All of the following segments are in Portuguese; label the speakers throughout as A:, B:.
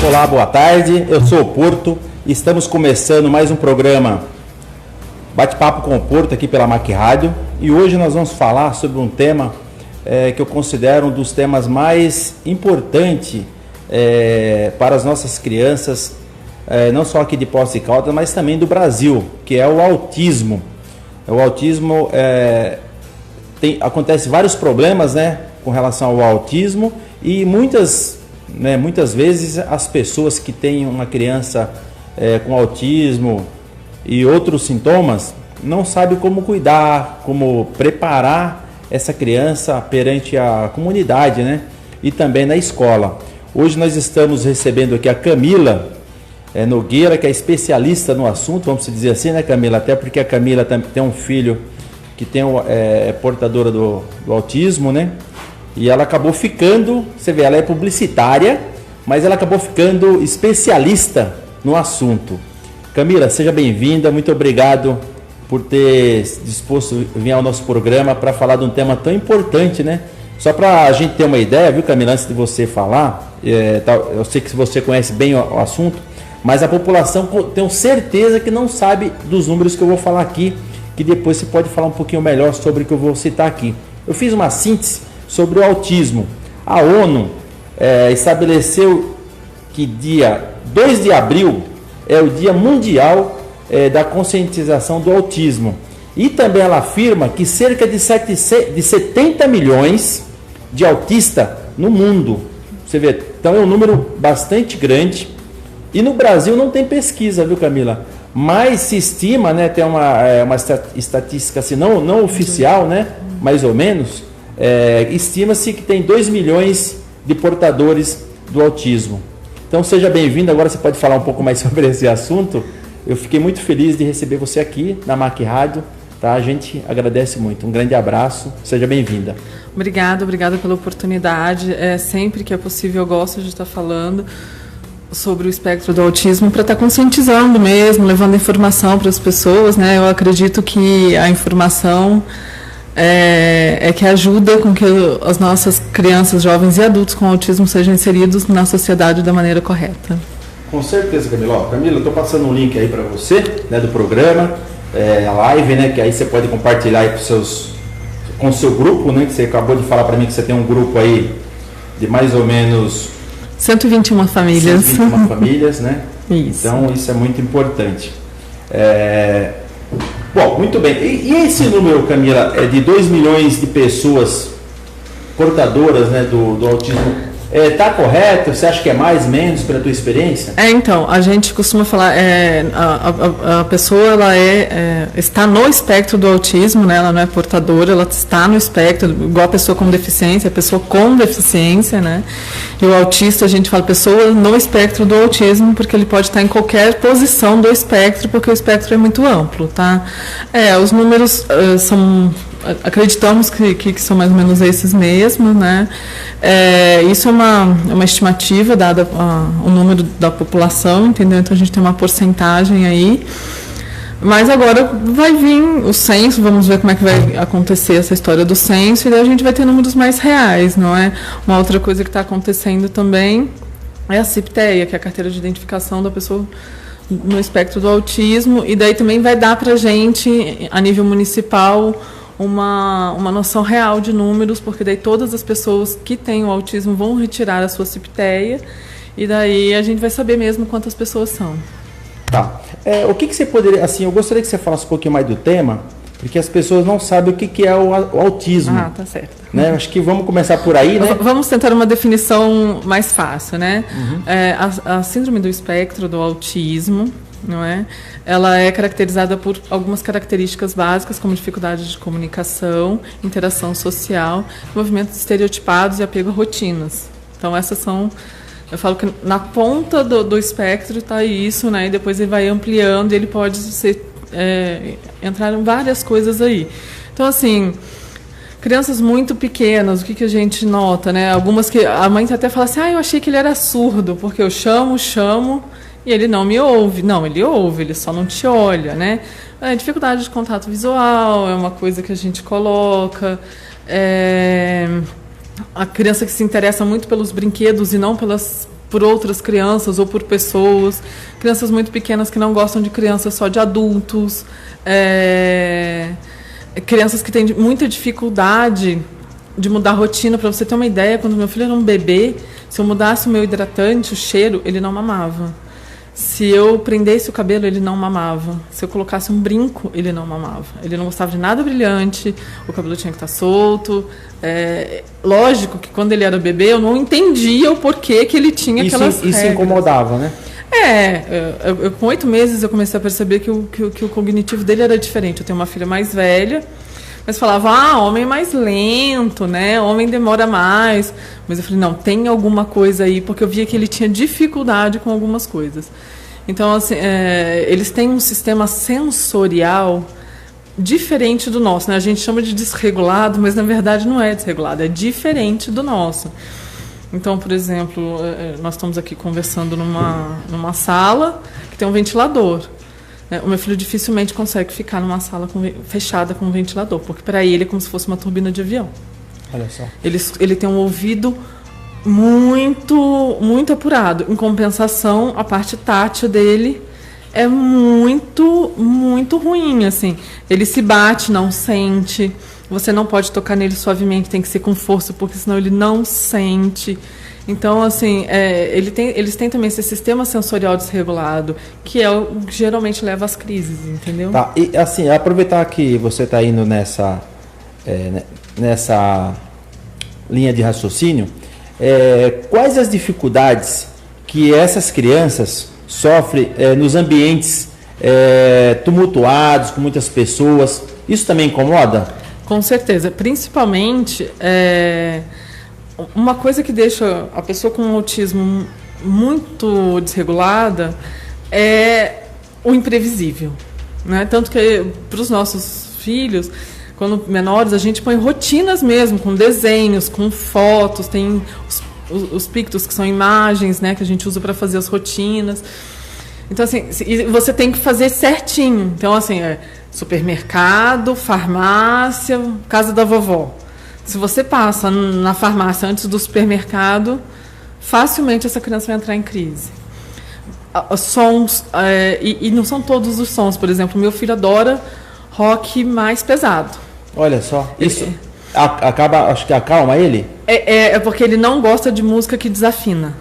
A: Olá, boa tarde, eu sou o Porto e estamos começando mais um programa Bate-Papo com o Porto aqui pela MAC Rádio, e hoje nós vamos falar sobre um tema que eu considero um dos temas mais importantes para as nossas crianças, não só aqui de Poços de Caldas, mas também do Brasil, que é o autismo. O autismo, acontece vários problemas, né, com relação ao autismo, e muitas vezes as pessoas que têm uma criança com autismo e outros sintomas não sabem como cuidar, como preparar essa criança perante a comunidade, né, e também na escola. Hoje nós estamos recebendo aqui a Camila Nogueira, que é especialista no assunto, vamos dizer assim, né, Camila? Até porque a Camila tem um filho que é portadora do autismo, né? E ela acabou ficando, você vê, ela é publicitária, mas ela acabou ficando especialista no assunto. Camila, seja bem-vinda, muito obrigado por ter disposto a vir ao nosso programa para falar de um tema tão importante, né? Só para a gente ter uma ideia, viu, Camila, antes de você falar, eu sei que você conhece bem o assunto, mas a população, tenho certeza que não sabe dos números que eu vou falar aqui, que depois você pode falar um pouquinho melhor sobre o que eu vou citar aqui. Eu fiz uma síntese sobre o autismo. A ONU estabeleceu que dia 2 de abril é o Dia Mundial da Conscientização do Autismo. E também ela afirma que cerca de 70 milhões de autistas no mundo. Você vê, então é um número bastante grande. E no Brasil não tem pesquisa, viu, Camila? Mas se estima, né, tem uma estatística assim, não oficial, né, mais ou menos, estima-se que tem 2 milhões de portadores do autismo. Então seja bem-vindo, agora você pode falar um pouco mais sobre esse assunto. Eu fiquei muito feliz de receber você aqui na MAC Rádio, tá? A gente agradece muito, um grande abraço, seja bem-vinda.
B: Obrigada pela oportunidade, sempre que é possível eu gosto de estar falando sobre o espectro do autismo para estar conscientizando mesmo, levando informação para as pessoas, né? Eu acredito que a informação é que ajuda com que as nossas crianças, jovens e adultos com autismo sejam inseridos na sociedade da maneira correta.
A: Com certeza, Camila. Camila, eu estou passando um link aí para você, né, do programa, a live, né, que aí você pode compartilhar aí com o seu grupo, né, que você acabou de falar para mim que você tem um grupo aí de mais ou menos
B: 121 famílias.
A: 121 famílias, né?
B: Isso.
A: Então, isso é muito importante. Bom, muito bem. E esse número, Camila, de 2 milhões de pessoas portadoras, né, do autismo, está correto? Você acha que é mais, menos, pela tua experiência?
B: Então, a gente costuma falar, a pessoa ela está no espectro do autismo, né? Ela não é portadora, ela está no espectro, igual a pessoa com deficiência, a pessoa com deficiência, né? E o autista, a gente fala pessoa no espectro do autismo, porque ele pode estar em qualquer posição do espectro, porque o espectro é muito amplo, tá? Os números acreditamos que são mais ou menos esses mesmos, né? Isso é uma estimativa dada o número da população, entendeu? Então a gente tem uma porcentagem aí. Mas agora vai vir o censo, vamos ver como é que vai acontecer essa história do censo, e daí a gente vai ter números mais reais, não é? Uma outra coisa que está acontecendo também é a CIPTEA, que é a carteira de identificação da pessoa no espectro do autismo, e daí também vai dar para a gente, a nível municipal, uma noção real de números, porque daí todas as pessoas que têm o autismo vão retirar a sua CIPTEA, e daí a gente vai saber mesmo quantas pessoas são.
A: Tá. O que você poderia, assim, eu gostaria que você falasse um pouquinho mais do tema, porque as pessoas não sabem o que é o autismo.
B: Ah, tá certo.
A: Né? Acho que vamos começar por aí, né?
B: Vamos tentar uma definição mais fácil, né? Uhum. A síndrome do espectro do autismo, não é? Ela é caracterizada por algumas características básicas, como dificuldade de comunicação, interação social, movimentos estereotipados e apego a rotinas. Então, essas são... Eu falo que na ponta do espectro está isso, né? E depois ele vai ampliando e ele pode entrar em várias coisas aí. Então, assim, crianças muito pequenas, o que a gente nota, né? Algumas que a mãe até fala assim, eu achei que ele era surdo, porque eu chamo, e ele não me ouve. Não, ele ouve, ele só não te olha, né? Dificuldade de contato visual é uma coisa que a gente coloca. A criança que se interessa muito pelos brinquedos e não por outras crianças ou por pessoas, crianças muito pequenas que não gostam de crianças só de adultos, crianças que têm muita dificuldade de mudar a rotina. Para você ter uma ideia, quando meu filho era um bebê, se eu mudasse o meu hidratante, o cheiro, ele não mamava. Se eu prendesse o cabelo, ele não mamava. Se eu colocasse um brinco, ele não mamava. Ele não gostava de nada brilhante, o cabelo tinha que estar solto. Lógico que quando ele era bebê, eu não entendia o porquê que ele tinha aquelas regras.
A: Isso incomodava, né?
B: Com 8 meses eu comecei a perceber que o cognitivo dele era diferente. Eu tenho uma filha mais velha, mas falava, homem é mais lento, né? Homem demora mais. Mas eu falei, não, tem alguma coisa aí, porque eu via que ele tinha dificuldade com algumas coisas. Então, assim, eles têm um sistema sensorial diferente do nosso, né? A gente chama de desregulado, mas na verdade não é desregulado, é diferente do nosso. Então, por exemplo, nós estamos aqui conversando numa sala que tem um ventilador. O meu filho dificilmente consegue ficar numa sala fechada com um ventilador, porque para ele é como se fosse uma turbina de avião.
A: Olha só.
B: Ele tem um ouvido muito, muito apurado. Em compensação, a parte tátil dele é muito, muito ruim, assim. Ele se bate, não sente. Você não pode tocar nele suavemente, tem que ser com força, porque senão ele não sente. Então, assim, eles têm também esse sistema sensorial desregulado, que é o que geralmente leva às crises, entendeu?
A: Tá, e assim, aproveitar que você está indo nessa linha de raciocínio, quais as dificuldades que essas crianças sofrem nos ambientes tumultuados, com muitas pessoas? Isso também incomoda?
B: Com certeza, principalmente uma coisa que deixa a pessoa com autismo muito desregulada é o imprevisível, né? Tanto que para os nossos filhos, quando menores, a gente põe rotinas mesmo, com desenhos, com fotos, tem os pictos, que são imagens, né, que a gente usa para fazer as rotinas. Então, assim, você tem que fazer certinho. Então, assim, supermercado, farmácia, casa da vovó. Se você passa na farmácia antes do supermercado, facilmente essa criança vai entrar em crise. Sons, e não são todos os sons. Por exemplo, meu filho adora rock mais pesado.
A: Olha só, isso acho que acalma ele?
B: É porque ele não gosta de música que desafina.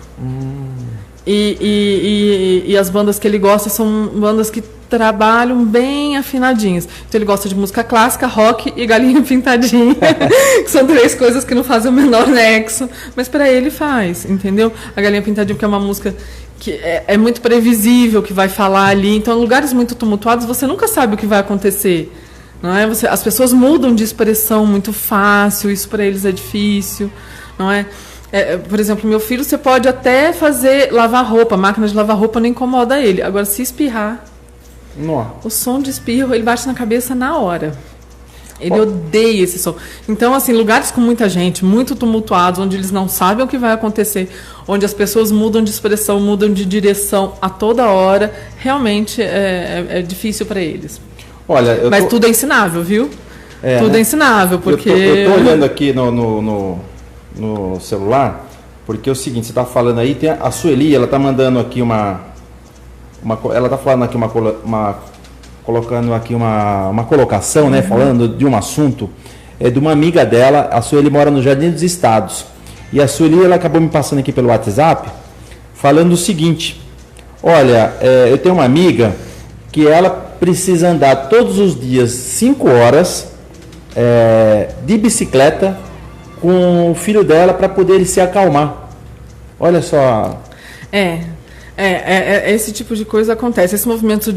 B: E as bandas que ele gosta são bandas que trabalham bem afinadinhas. Então ele gosta de música clássica, rock e Galinha Pintadinha, que são 3 coisas que não fazem o menor nexo, mas para ele faz, entendeu? A Galinha Pintadinha, porque é uma música que é muito previsível, que vai falar ali. Então, em lugares muito tumultuados, você nunca sabe o que vai acontecer, não é? As pessoas mudam de expressão muito fácil, isso para eles é difícil, não é? Por exemplo, meu filho, você pode até lavar roupa, a máquina de lavar roupa não incomoda ele. Agora, se espirrar, o som de espirro, ele bate na cabeça na hora. Ele odeia esse som. Então, assim, lugares com muita gente, muito tumultuados, onde eles não sabem o que vai acontecer, onde as pessoas mudam de expressão, mudam de direção a toda hora, realmente é difícil para eles.
A: Olha,
B: mas tudo é ensinável, viu? Tudo é ensinável, porque...
A: Eu tô olhando aqui no celular, porque é o seguinte, você está falando aí, tem a Sueli, ela está mandando aqui ela está falando aqui colocando aqui uma colocação, né, falando de um assunto, de uma amiga dela. A Sueli mora no Jardim dos Estados, e a Sueli, ela acabou me passando aqui pelo WhatsApp, falando o seguinte: olha, eu tenho uma amiga que ela precisa andar todos os dias 5 horas de bicicleta com o filho dela para poder ele se acalmar. Olha só.
B: Esse tipo de coisa acontece. Esse movimento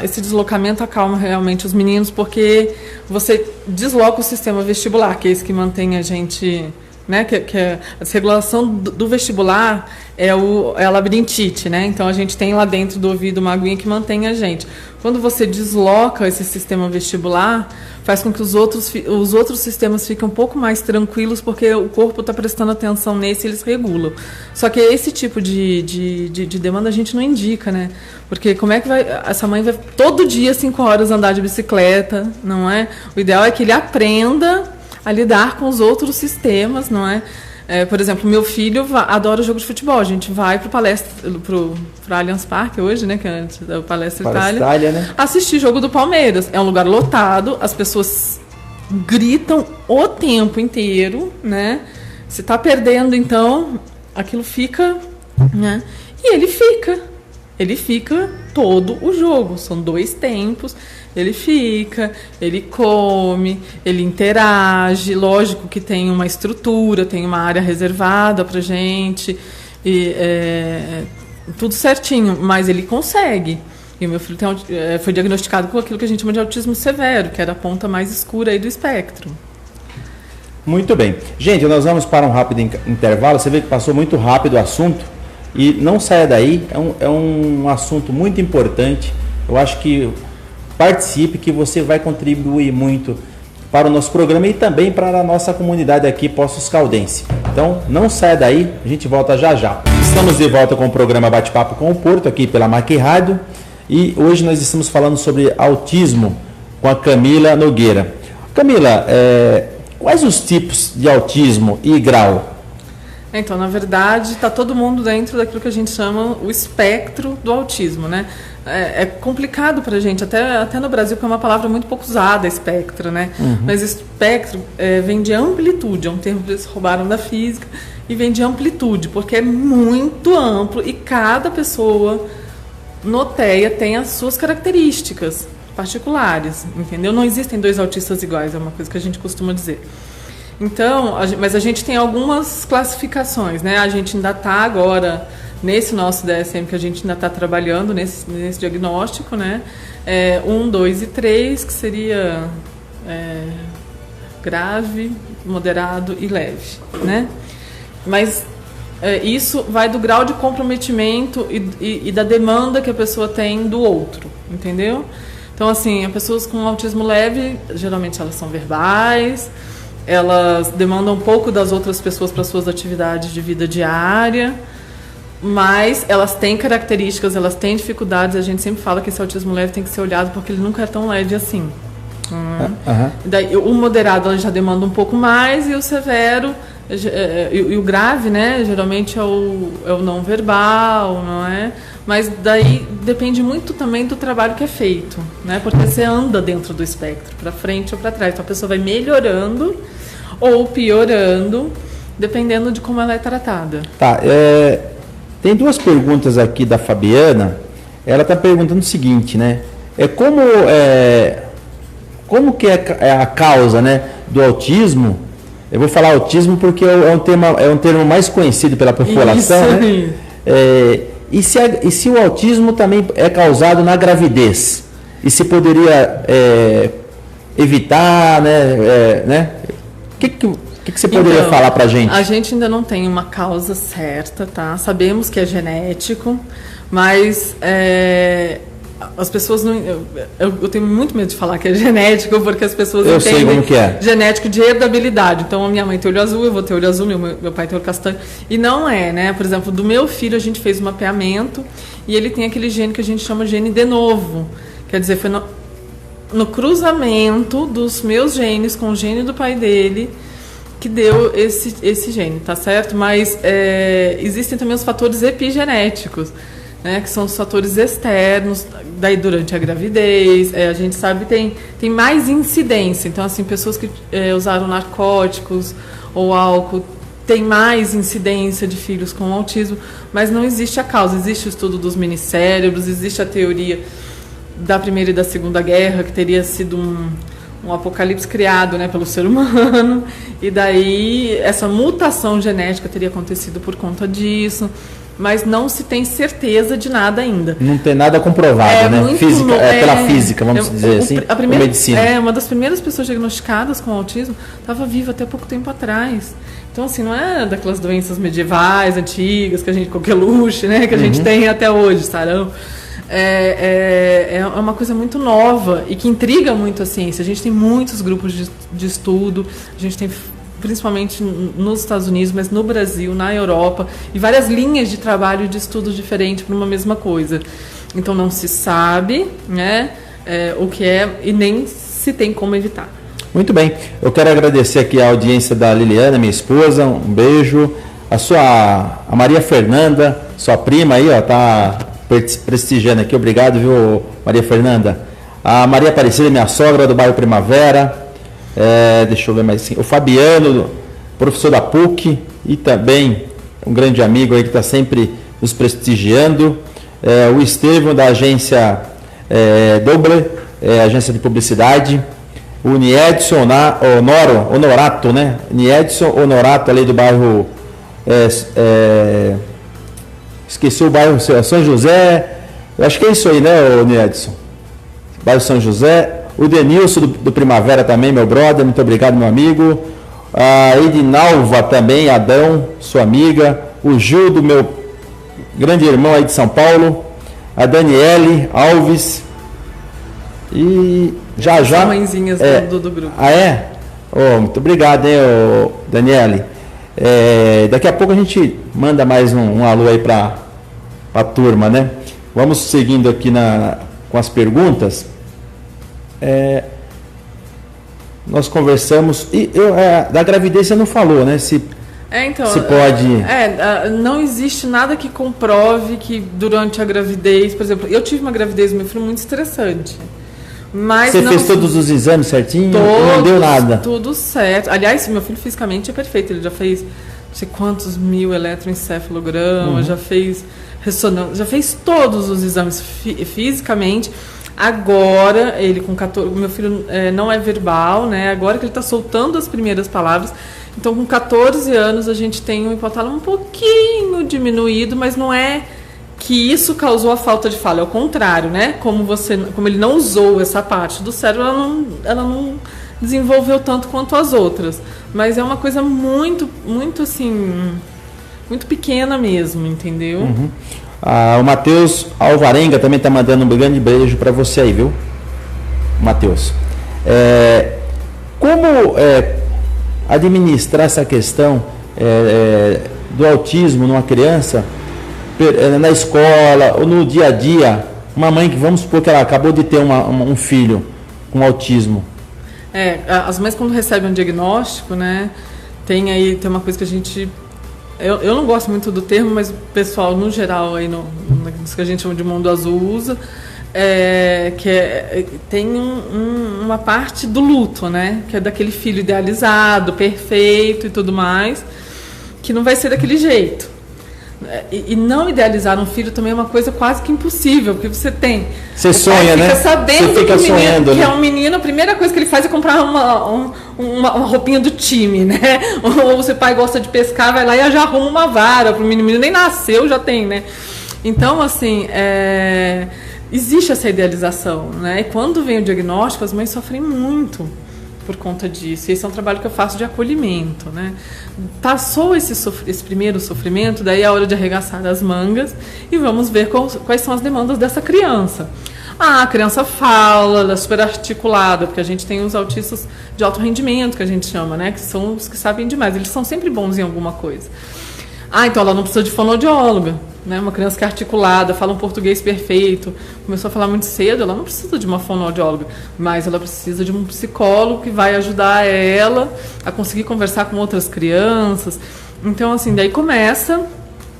B: esse deslocamento acalma realmente os meninos, porque você desloca o sistema vestibular, que é esse que mantém a gente, né? Que a desregulação do vestibular é a labirintite, né? Então a gente tem lá dentro do ouvido uma aguinha que mantém a gente. Quando você desloca esse sistema vestibular, faz com que os outros sistemas fiquem um pouco mais tranquilos, porque o corpo está prestando atenção nesse e eles regulam. Só que esse tipo de demanda a gente não indica, né? Porque como é que essa mãe vai todo dia 5 horas andar de bicicleta, não é? O ideal é que ele aprenda a lidar com os outros sistemas, não é? Por exemplo, meu filho adora jogo de futebol. A gente vai para o Allianz Parque hoje, né? Que é antes da Palestra Itália,
A: né?
B: Assistir jogo do Palmeiras. É um lugar lotado, as pessoas gritam o tempo inteiro, né? Se tá perdendo, então, aquilo fica, né? E ele fica todo o jogo. São 2 tempos. Ele fica, ele come, ele interage. Lógico que tem uma estrutura, tem uma área reservada pra gente, e tudo certinho, mas ele consegue. E o meu filho foi diagnosticado com aquilo que a gente chama de autismo severo, que era a ponta mais escura aí do espectro.
A: Muito bem. Gente, nós vamos para um rápido intervalo. Você vê que passou muito rápido o assunto. E não saia daí, é um assunto muito importante. Eu acho que participe, que você vai contribuir muito para o nosso programa e também para a nossa comunidade aqui, Poços Caldense. Então, não saia daí, a gente volta já já. Estamos de volta com o programa Bate-Papo com o Porto, aqui pela MAC Rádio. E hoje nós estamos falando sobre autismo com a Camila Nogueira. Camila, quais os tipos de autismo e grau?
B: Então, na verdade, está todo mundo dentro daquilo que a gente chama o espectro do autismo, né? É complicado para a gente, até no Brasil, porque é uma palavra muito pouco usada, espectro, né? Uhum. Mas espectro vem de amplitude, é um termo que eles roubaram da física, e vem de amplitude, porque é muito amplo e cada pessoa no TEA tem as suas características particulares, entendeu? Não existem 2 autistas iguais, é uma coisa que a gente costuma dizer. Então, mas a gente tem algumas classificações, né? A gente ainda está agora, nesse nosso DSM, que a gente ainda está trabalhando nesse diagnóstico, né? 1, 2 e 3, que seria grave, moderado e leve, né? Mas isso vai do grau de comprometimento e da demanda que a pessoa tem do outro, entendeu? Então, assim, as pessoas com autismo leve, geralmente elas são verbais, elas demandam um pouco das outras pessoas para suas atividades de vida diária, mas elas têm características, elas têm dificuldades. A gente sempre fala que esse autismo leve tem que ser olhado porque ele nunca é tão leve assim. Daí, o moderado ela já demanda um pouco mais, e o severo e o grave, né, geralmente é o não verbal, não é? Mas daí depende muito também do trabalho que é feito, né? Porque você anda dentro do espectro, para frente ou para trás. Então a pessoa vai melhorando ou piorando, dependendo de como ela é tratada.
A: Tá, tem 2 perguntas aqui da Fabiana. Ela está perguntando o seguinte, né? Como que é a causa, né, do autismo? Eu vou falar autismo porque é um termo mais conhecido pela população, né? E se o autismo também é causado na gravidez? E se poderia evitar, né? O que você poderia falar para a gente?
B: A gente ainda não tem uma causa certa, tá? Sabemos que é genético, mas as pessoas não... Eu tenho muito medo de falar que é genético, porque as pessoas
A: entendem como que é.
B: Genético de herdabilidade. Então, a minha mãe tem olho azul, eu vou ter olho azul, meu pai tem olho castanho. E não é, né? Por exemplo, do meu filho, a gente fez um mapeamento e ele tem aquele gene que a gente chama gene de novo. Quer dizer, foi no cruzamento dos meus genes com o gene do pai dele que deu esse gene, tá certo? Mas existem também os fatores epigenéticos, né, que são os fatores externos, daí durante a gravidez, a gente sabe que tem mais incidência. Então, assim, pessoas que usaram narcóticos ou álcool tem mais incidência de filhos com autismo, mas não existe a causa. Existe o estudo dos minicérebros, existe a teoria da Primeira e da Segunda Guerra, que teria sido um apocalipse criado, né, pelo ser humano, e daí essa mutação genética teria acontecido por conta disso. Mas não se tem certeza de nada ainda. Não tem nada comprovado, né? Pela física, vamos dizer assim, a medicina. Uma das primeiras pessoas diagnosticadas com autismo estava viva até pouco tempo atrás. Então, assim, não é daquelas doenças medievais, antigas, que a gente, coqueluche, né? Que a gente tem até hoje, sarão. É uma coisa muito nova e que intriga muito a ciência. A gente tem muitos grupos de estudo, a gente tem... principalmente nos Estados Unidos, mas no Brasil, na Europa, e várias linhas de trabalho e de estudos diferentes para uma mesma coisa. Então não se sabe, né, o que é e nem se tem como evitar.
A: Muito bem, eu quero agradecer aqui a audiência da Liliana, minha esposa, um beijo. A Maria Fernanda, sua prima aí, ó, tá prestigiando aqui, obrigado, viu, Maria Fernanda. A Maria Aparecida, minha sogra do bairro Primavera, deixa eu ver mais assim, o Fabiano, professor da PUC, e também um grande amigo aí que está sempre nos prestigiando, o Estevão da agência Dobler, agência de publicidade, o Niedson Honorato, né? Niedson Honorato, ali do bairro, esqueci o bairro, São José, eu acho que é isso aí, né, o Niedson? Bairro São José, o Denilson do Primavera também, meu brother, muito obrigado, meu amigo, a Edinalva também, Adão, sua amiga, o Gil, do meu grande irmão aí de São Paulo, a Daniele Alves, e já
B: As mãezinhas do grupo.
A: Ah, é? Muito obrigado, hein, Daniele. Daqui a pouco a gente manda mais um alô aí para a turma, né? Vamos seguindo aqui com as perguntas. Nós conversamos, e da gravidez você não falou, né? Se pode...
B: não existe nada que comprove que durante a gravidez, por exemplo, eu tive uma gravidez do meu filho muito estressante. Mas
A: você fez todos os exames certinho? Não deu nada?
B: Tudo certo. Aliás, meu filho fisicamente é perfeito. Ele já fez não sei quantos mil eletroencefalogramas, já fez ressonância, já fez todos os exames fisicamente. Agora, ele com 14... Meu filho não é verbal, né? Agora que ele está soltando as primeiras palavras. Então, com 14 anos, a gente tem um hipotálamo um pouquinho diminuído, mas não é que isso causou a falta de fala, é o contrário, né? Como ele não usou essa parte do cérebro, ela não desenvolveu tanto quanto as outras. Mas é uma coisa muito, muito assim, muito pequena mesmo, entendeu?
A: Uhum. O Matheus Alvarenga também está mandando um grande beijo para você aí, viu, Matheus? Como administrar essa questão do autismo numa criança na escola ou no dia a dia? Uma mãe que, vamos supor que ela acabou de ter um filho com autismo.
B: As mães, quando recebem um diagnóstico, né, tem uma coisa que a gente... Eu não gosto muito do termo, mas o pessoal, no geral, aí isso que a gente chama de mundo azul usa, tem uma parte do luto, né, que é daquele filho idealizado, perfeito e tudo mais, que não vai ser daquele jeito. E não idealizar um filho também é uma coisa quase que impossível, porque você
A: sonha, né?
B: Sabendo você fica sonhando, que é um menino, a primeira coisa que ele faz é comprar uma roupinha do time, né? Ou seu pai gosta de pescar, vai lá e já arruma uma vara para o menino, nem nasceu, já tem, né? Então, assim, existe essa idealização, né? E quando vem o diagnóstico, as mães sofrem muito por conta disso. Esse é um trabalho que eu faço de acolhimento, né? Passou esse primeiro sofrimento, daí é a hora de arregaçar as mangas e vamos ver quais são as demandas dessa criança. A criança fala, ela é super articulada, porque a gente tem os autistas de alto rendimento, que a gente chama, né? Que são os que sabem demais, eles são sempre bons em alguma coisa. Então ela não precisa de fonoaudióloga, né? Uma criança que é articulada, fala um português perfeito, começou a falar muito cedo, ela não precisa de uma fonoaudióloga, mas ela precisa de um psicólogo que vai ajudar ela a conseguir conversar com outras crianças. Então, assim, daí começa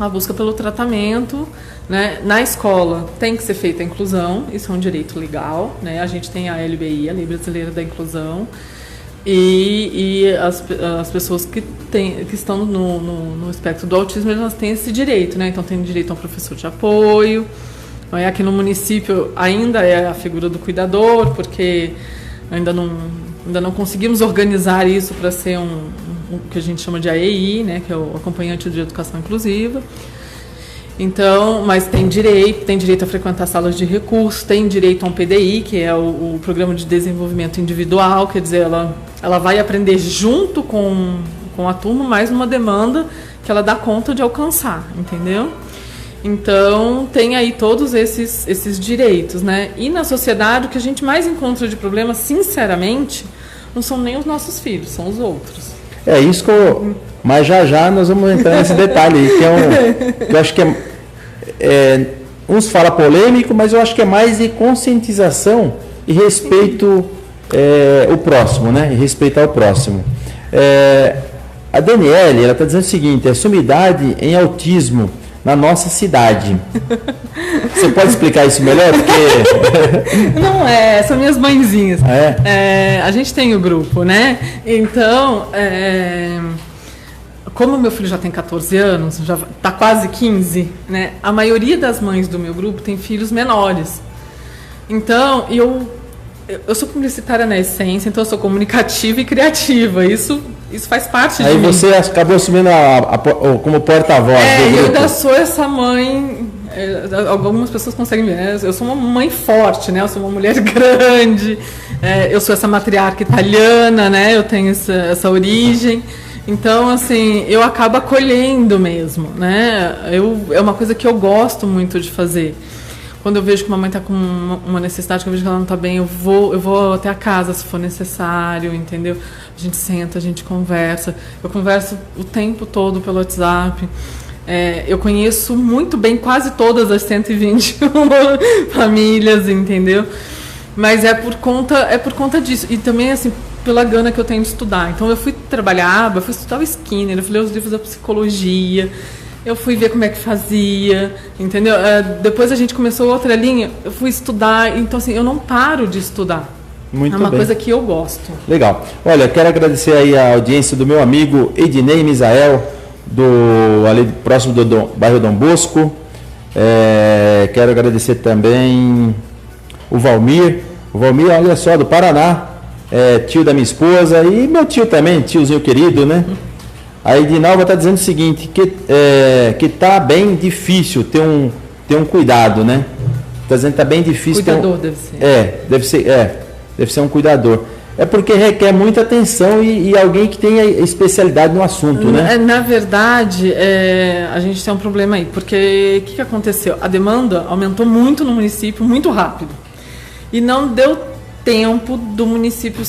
B: a busca pelo tratamento, né? Na escola tem que ser feita a inclusão, isso é um direito legal, né? A gente tem a LBI, a Lei Brasileira da Inclusão, e as pessoas que estão no espectro do autismo, elas têm esse direito, né? Então tem direito a um professor de apoio. Aqui no município ainda é a figura do cuidador, porque ainda não conseguimos organizar isso para ser o que a gente chama de AEI, né? Que é o acompanhante de educação inclusiva. Então, mas tem direito a frequentar salas de recurso, tem direito a um PDI, que é o Programa de Desenvolvimento Individual, quer dizer, ela vai aprender junto com a turma, mas numa demanda que ela dá conta de alcançar, entendeu? Então, tem aí todos esses direitos, né? E na sociedade, o que a gente mais encontra de problema, sinceramente, não são nem os nossos filhos, são os outros.
A: Isso que mas já nós vamos entrar nesse detalhe aí, que eu acho que uns falam polêmico, mas eu acho que é mais de conscientização e respeito o próximo, né? E respeitar o próximo. A Daniele, ela está dizendo o seguinte: sumidade em autismo na nossa cidade. Você pode explicar isso melhor? Porque...
B: Não são minhas mãezinhas. A gente tem o grupo, né? Então, como meu filho já tem 14 anos, já está quase 15, né? A maioria das mães do meu grupo tem filhos menores. Então, eu sou publicitária na essência, então eu sou comunicativa e criativa. Isso faz parte de mim. Aí
A: você acabou assumindo como porta-voz do grupo.
B: Eu ainda sou essa mãe. Algumas pessoas conseguem ver. Eu sou uma mãe forte, né? Eu sou uma mulher grande. Eu sou essa matriarca italiana, né? Eu tenho essa origem. Então, assim, eu acabo acolhendo mesmo, né? É uma coisa que eu gosto muito de fazer. Quando eu vejo que uma mãe está com uma necessidade, que eu vejo que ela não está bem, eu vou até a casa se for necessário, entendeu? A gente senta, a gente conversa. Eu converso o tempo todo pelo WhatsApp. Eu conheço muito bem quase todas as 121 famílias, entendeu? Mas é por conta disso. E também, assim, pela gana que eu tenho de estudar. Então, eu fui estudar o Skinner, eu fui ler os livros da psicologia, eu fui ver como é que fazia, entendeu? Depois a gente começou outra linha, eu fui estudar, então assim, eu não paro de estudar.
A: Muito bem.
B: É uma coisa que eu gosto.
A: Legal. Olha, quero agradecer aí a audiência do meu amigo Ednei Misael, ali próximo do bairro Dom Bosco. Quero agradecer também o Valmir. O Valmir, olha só, do Paraná, tio da minha esposa e meu tio também, tiozinho querido, né? A Edinalva está dizendo o seguinte, que está bem difícil ter um cuidado, né? Está dizendo que está bem difícil.
B: Cuidador deve ser.
A: Deve ser um cuidador. É porque requer muita atenção e alguém que tenha especialidade no assunto, né?
B: Na verdade, a gente tem um problema aí, porque o que aconteceu? A demanda aumentou muito no município, muito rápido. E não deu tempo do município...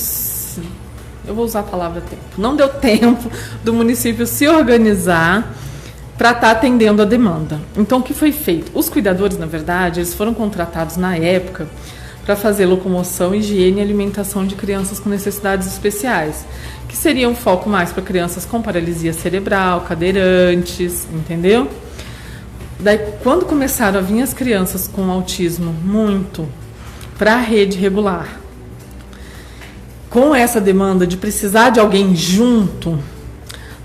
B: Eu vou usar a palavra tempo. Não deu tempo do município se organizar para estar atendendo a demanda. Então, o que foi feito? Os cuidadores, na verdade, eles foram contratados na época para fazer locomoção, higiene e alimentação de crianças com necessidades especiais, que seria um foco mais para crianças com paralisia cerebral, cadeirantes, entendeu? Daí, quando começaram a vir as crianças com autismo muito para a rede regular, com essa demanda de precisar de alguém junto,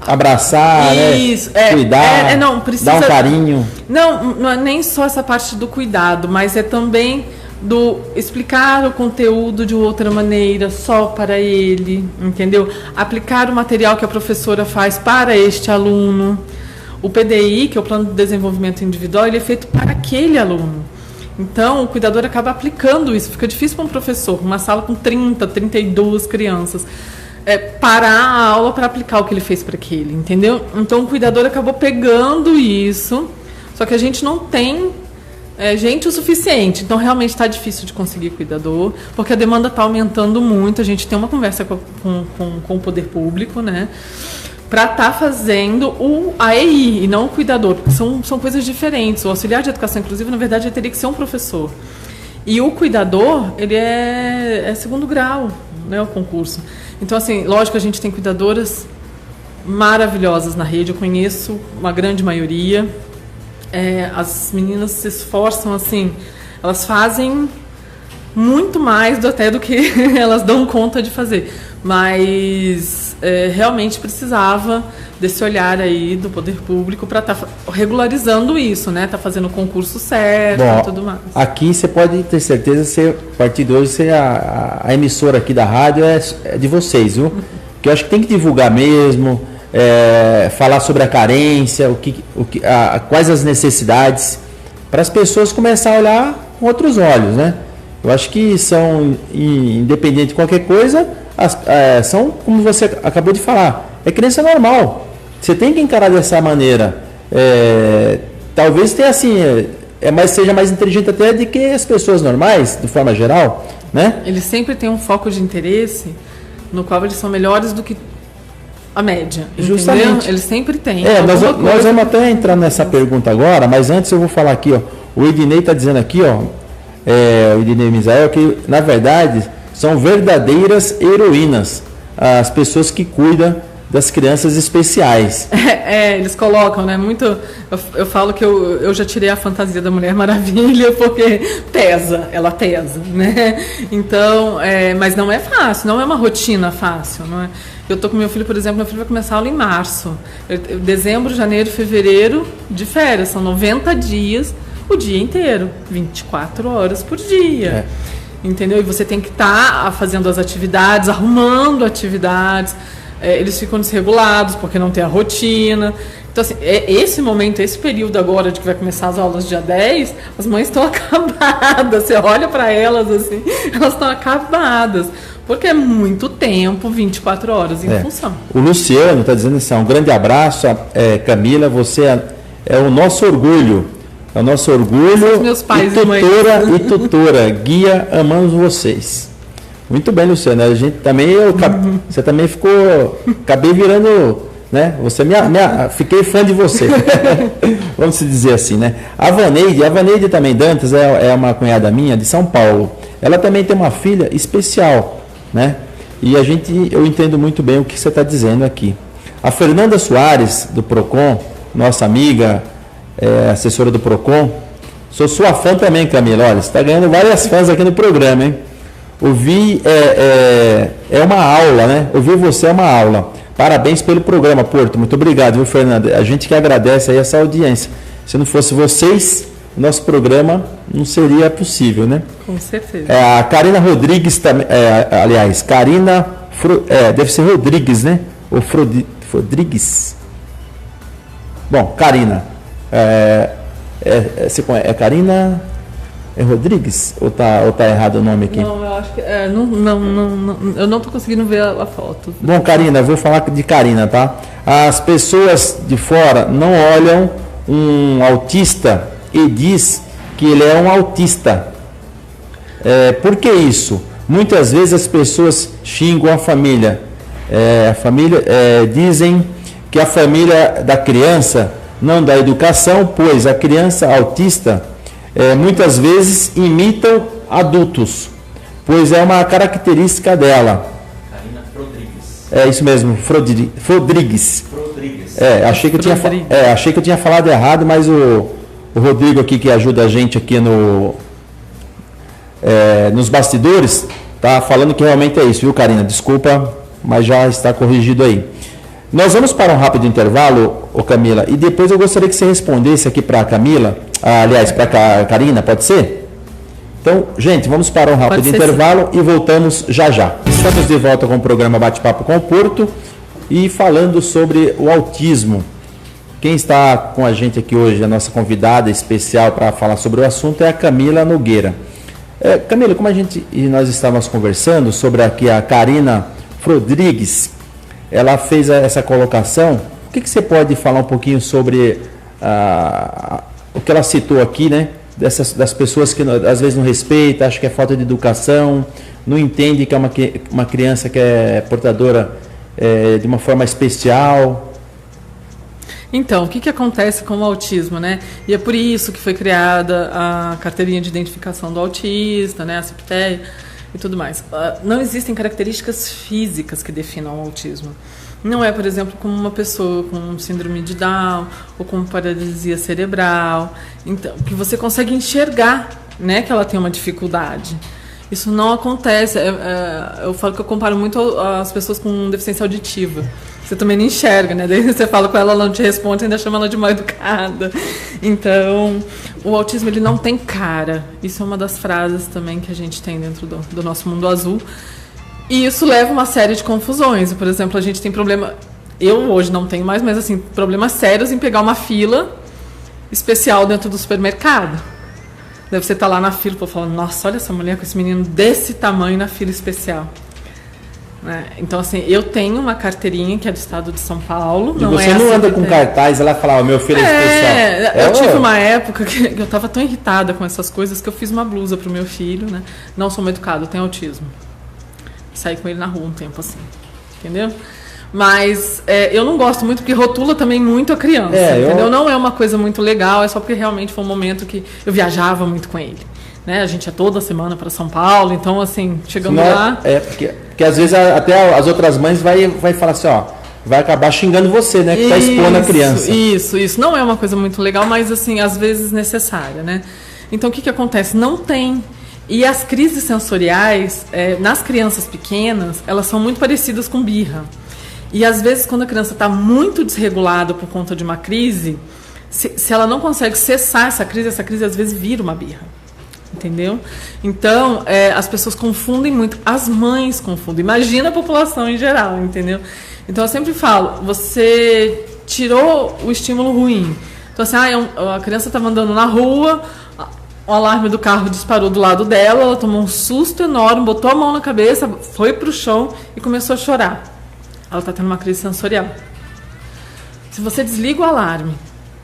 A: abraçar,
B: isso,
A: cuidar,
B: não, precisa,
A: dar um carinho.
B: Não é nem só essa parte do cuidado, mas é também do explicar o conteúdo de outra maneira, só para ele, entendeu? Aplicar o material que a professora faz para este aluno. O PDI, que é o Plano de Desenvolvimento Individual, ele é feito para aquele aluno. Então, o cuidador acaba aplicando isso. Fica difícil para um professor, uma sala com 30, 32 crianças, parar a aula para aplicar o que ele fez para aquele, entendeu? Então, o cuidador acabou pegando isso, só que a gente não tem gente o suficiente. Então, realmente está difícil de conseguir cuidador, porque a demanda está aumentando muito. A gente tem uma conversa com o poder público, né? Para estar fazendo a EI e não o cuidador, porque são coisas diferentes. O auxiliar de educação inclusiva, na verdade, ele teria que ser um professor. E o cuidador, ele é segundo grau, né, o concurso. Então, assim, lógico, a gente tem cuidadoras maravilhosas na rede, eu conheço uma grande maioria. As meninas se esforçam, assim, elas fazem muito mais até do que elas dão conta de fazer. Mas realmente precisava desse olhar aí do poder público para estar regularizando isso, né? Tá fazendo o concurso certo e tudo mais.
A: Aqui você pode ter certeza que a partir de hoje a emissora aqui da rádio é de vocês, viu? Que eu acho que tem que divulgar mesmo, falar sobre a carência, quais as necessidades, para as pessoas começarem a olhar com outros olhos, né? Eu acho que são, independente de qualquer coisa, são, como você acabou de falar, criança normal. Você tem que encarar dessa maneira. Talvez tenha assim, seja mais inteligente até do que as pessoas normais, de forma geral, né?
B: Eles sempre têm um foco de interesse no qual eles são melhores do que a média. Justamente. Entendeu? Eles sempre têm.
A: Nós vamos até entrar nessa pergunta agora, mas antes eu vou falar aqui, ó. O Ednei está dizendo aqui, ó. O Ednei Misael, que na verdade São verdadeiras heroínas, as pessoas que cuidam das crianças especiais.
B: Eles colocam, né? Muito. Eu falo que eu já tirei a fantasia da Mulher Maravilha, porque ela pesa, né? Então, mas não é fácil, não é uma rotina fácil, não é? Eu tô com meu filho, por exemplo, meu filho vai começar a aula em março. Dezembro, janeiro, fevereiro, de férias, são 90 dias, o dia inteiro, 24 horas por dia. Entendeu? E você tem que estar fazendo as atividades, arrumando atividades. Eles ficam desregulados porque não tem a rotina. Então, assim, esse momento, esse período agora de que vai começar as aulas dia 10, as mães estão acabadas. Você olha para elas assim, elas estão acabadas. Porque é muito tempo, 24 horas em função. O
A: Luciano está dizendo assim, um grande abraço, Camila, você é o nosso orgulho. É o nosso orgulho.
B: Meus pais
A: e tutora, guia, amamos vocês. Muito bem, Luciano. A gente também, você também ficou, acabei virando, né? Você fiquei fã de você. Vamos se dizer assim, né? A Vaneide também Dantas é uma cunhada minha de São Paulo. Ela também tem uma filha especial, né? E eu entendo muito bem o que você está dizendo aqui. A Fernanda Soares do Procon, nossa amiga, assessora do Procon, sou sua fã também, Camila. Olha, você está ganhando várias fãs aqui no programa, hein? Ouvir é uma aula, né? Ouvir você é uma aula. Parabéns pelo programa, Porto. Muito obrigado, viu, Fernanda? A gente que agradece aí essa audiência. Se não fosse vocês, nosso programa não seria possível, né?
B: Com certeza.
A: A Karina Rodrigues também, deve ser Rodrigues, né? Ou Rodrigues. Bom, Karina. Karina... É Rodrigues? Ou tá errado o nome aqui?
B: Não, eu acho que... não, eu não estou conseguindo ver a foto.
A: Bom, Karina, eu vou falar de Karina, tá? As pessoas de fora não olham um autista e diz que ele é um autista. Por que isso? Muitas vezes as pessoas xingam a família. Dizem que a família da criança não dá educação, pois a criança autista... muitas vezes imitam adultos, pois é uma característica dela.
C: Karina Rodrigues.
A: É isso mesmo, Rodrigues. Achei que eu tinha falado errado, mas o Rodrigo aqui, que ajuda a gente aqui nos bastidores, tá falando que realmente é isso, viu, Karina? Desculpa, mas já está corrigido aí. Nós vamos para um rápido intervalo, Camila, e depois eu gostaria que você respondesse aqui para a Camila, para a Karina, pode ser? Então, gente, vamos para um rápido intervalo e voltamos já já. Estamos de volta com o programa Bate-Papo com o Porto e falando sobre o autismo. Quem está com a gente aqui hoje, a nossa convidada especial para falar sobre o assunto é a Camila Nogueira. Camila, como nós estávamos conversando sobre aqui a Karina Rodrigues, ela fez essa colocação. O que você pode falar um pouquinho sobre o que ela citou aqui, né? Das pessoas que às vezes não respeitam, acham que é falta de educação, não entende que é uma criança que é portadora de uma forma especial.
B: Então, o que acontece com o autismo, né? E é por isso que foi criada a carteirinha de identificação do autista, né? A CIPTEA e tudo mais. Não existem características físicas que definam o autismo. Não é, por exemplo, como uma pessoa com síndrome de Down ou com paralisia cerebral, então, que você consegue enxergar, né, que ela tem uma dificuldade. Isso não acontece. Eu falo que eu comparo muito as pessoas com deficiência auditiva. Você também não enxerga, né? Daí você fala com ela, ela não te responde, ainda chama ela de mal educada. Então, o autismo, ele não tem cara. Isso é uma das frases também que a gente tem dentro do nosso mundo azul. E isso leva a uma série de confusões. Por exemplo, a gente tem problema... Eu hoje não tenho mais, mas assim, problemas sérios em pegar uma fila especial dentro do supermercado. Deve você estar lá na fila e falar, nossa, olha essa mulher com esse menino desse tamanho na fila especial. Então, assim, eu tenho uma carteirinha que é do estado de São Paulo.
A: E você não anda com cartaz, ela falava, meu filho é especial.
B: Eu tive uma época que eu estava tão irritada com essas coisas que eu fiz uma blusa para o meu filho, né? Não sou mal educado, tenho autismo. Saí com ele na rua um tempo assim, entendeu? Mas eu não gosto muito, porque rotula também muito a criança, entendeu? Não é uma coisa muito legal, é só porque realmente foi um momento que eu viajava muito com ele. Né? A gente ia toda semana para São Paulo, então assim, chegando lá...
A: Porque às vezes até as outras mães vai falar assim, ó, vai acabar xingando você, né? Que tá expondo a criança.
B: Isso. Não é uma coisa muito legal, mas assim, às vezes necessária, né? Então o que acontece? Não tem... E as crises sensoriais, nas crianças pequenas, elas são muito parecidas com birra. E às vezes, quando a criança está muito desregulada por conta de uma crise, se ela não consegue cessar essa crise às vezes vira uma birra. Entendeu? Então, as pessoas confundem muito, as mães confundem. Imagina a população em geral, entendeu? Então, eu sempre falo, você tirou o estímulo ruim. Então, assim, a criança estava andando na rua, o alarme do carro disparou do lado dela, ela tomou um susto enorme, botou a mão na cabeça, foi para o chão e começou a chorar. Ela está tendo uma crise sensorial. Se você desliga o alarme,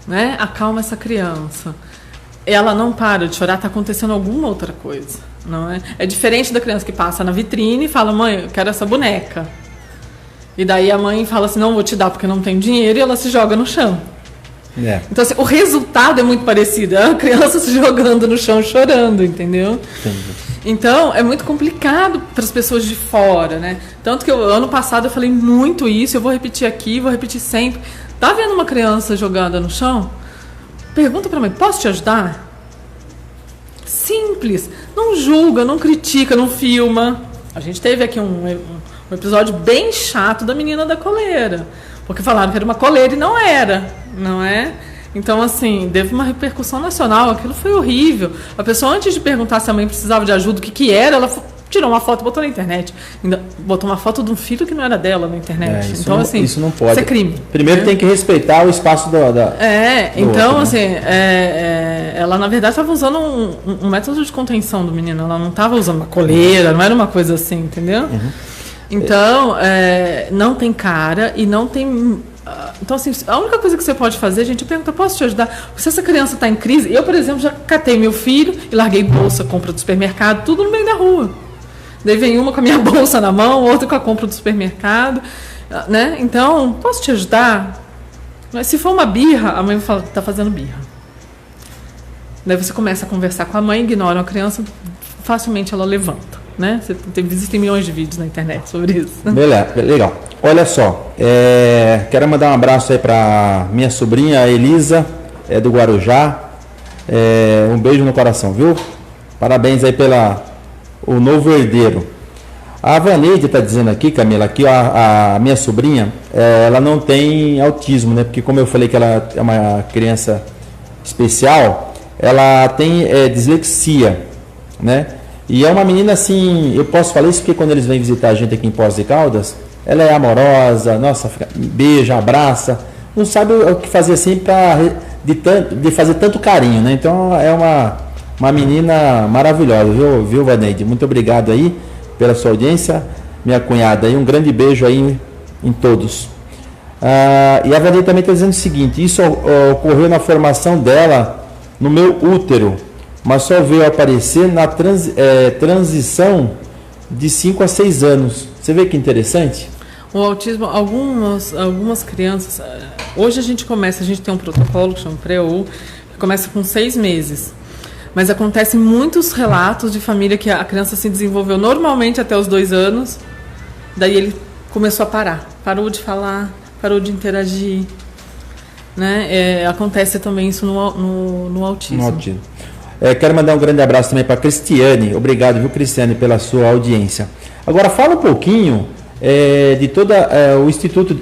B: né, acalma essa criança, ela não para de chorar, está acontecendo alguma outra coisa, não é? É diferente da criança que passa na vitrine e fala, mãe, eu quero essa boneca. E daí a mãe fala assim, não vou te dar porque não tem dinheiro, e ela se joga no chão. Então, assim, o resultado é muito parecido, é a criança se jogando no chão chorando, entendeu? Então, é muito complicado para as pessoas de fora, né? Tanto que ano passado eu falei muito isso, eu vou repetir aqui, vou repetir sempre. Tá vendo uma criança jogada no chão? Pergunta para a mãe, posso te ajudar? Simples, não julga, não critica, não filma. A gente teve aqui um episódio bem chato da menina da coleira, porque falaram que era uma coleira e não era, não é? Então, assim, teve uma repercussão nacional, aquilo foi horrível. A pessoa, antes de perguntar se a mãe precisava de ajuda, o que era, ela tirou uma foto e botou na internet. Ainda botou uma foto de um filho que não era dela na internet. Então,
A: não,
B: assim,
A: isso não pode.
B: Isso é crime.
A: Primeiro tem que respeitar o espaço do
B: então,
A: outro,
B: assim, ela na verdade estava usando um método de contenção do menino. Ela não estava usando uma coleira, não era uma coisa assim, entendeu? Então, não tem cara e não tem... Então, assim, a única coisa que você pode fazer, gente, é perguntar, posso te ajudar? Se essa criança está em crise, eu, por exemplo, já catei meu filho e larguei bolsa, compra do supermercado, tudo no meio da rua. Daí vem uma com a minha bolsa na mão, outra com a compra do supermercado, né? Então, posso te ajudar? Mas se for uma birra, a mãe fala, está fazendo birra. Daí você começa a conversar com a mãe, ignora a criança, facilmente ela levanta. Né? Existem milhões de vídeos na internet sobre isso.
A: Legal. Olha só, quero mandar um abraço aí para minha sobrinha, a Elisa, do Guarujá. Um beijo no coração, viu? Parabéns aí o novo herdeiro. A Vaneide está dizendo aqui, Camila, que a minha sobrinha, ela não tem autismo, né? Porque como eu falei que ela é uma criança especial, ela tem dislexia, né? E é uma menina assim, eu posso falar isso porque quando eles vêm visitar a gente aqui em Poços de Caldas, ela é amorosa, nossa, beija, abraça, não sabe o que fazer assim de fazer tanto carinho, né? Então é uma menina maravilhosa, viu, Vaneide? Muito obrigado aí pela sua audiência, minha cunhada, aí um grande beijo aí em todos. E a Vaneide também está dizendo o seguinte, isso ocorreu na formação dela no meu útero, mas só veio aparecer na transição de 5 a 6 anos. Você vê que interessante?
B: O autismo, algumas crianças... Hoje a gente tem um protocolo que chama PREU, que começa com 6 meses. Mas acontecem muitos relatos de família que a criança se desenvolveu normalmente até os 2 anos, daí ele começou a parar. Parou de falar, parou de interagir. Né? Acontece também isso no autismo. No autismo.
A: Quero mandar um grande abraço também para a Cristiane. Obrigado, viu, Cristiane, pela sua audiência. Agora, fala um pouquinho de todo o instituto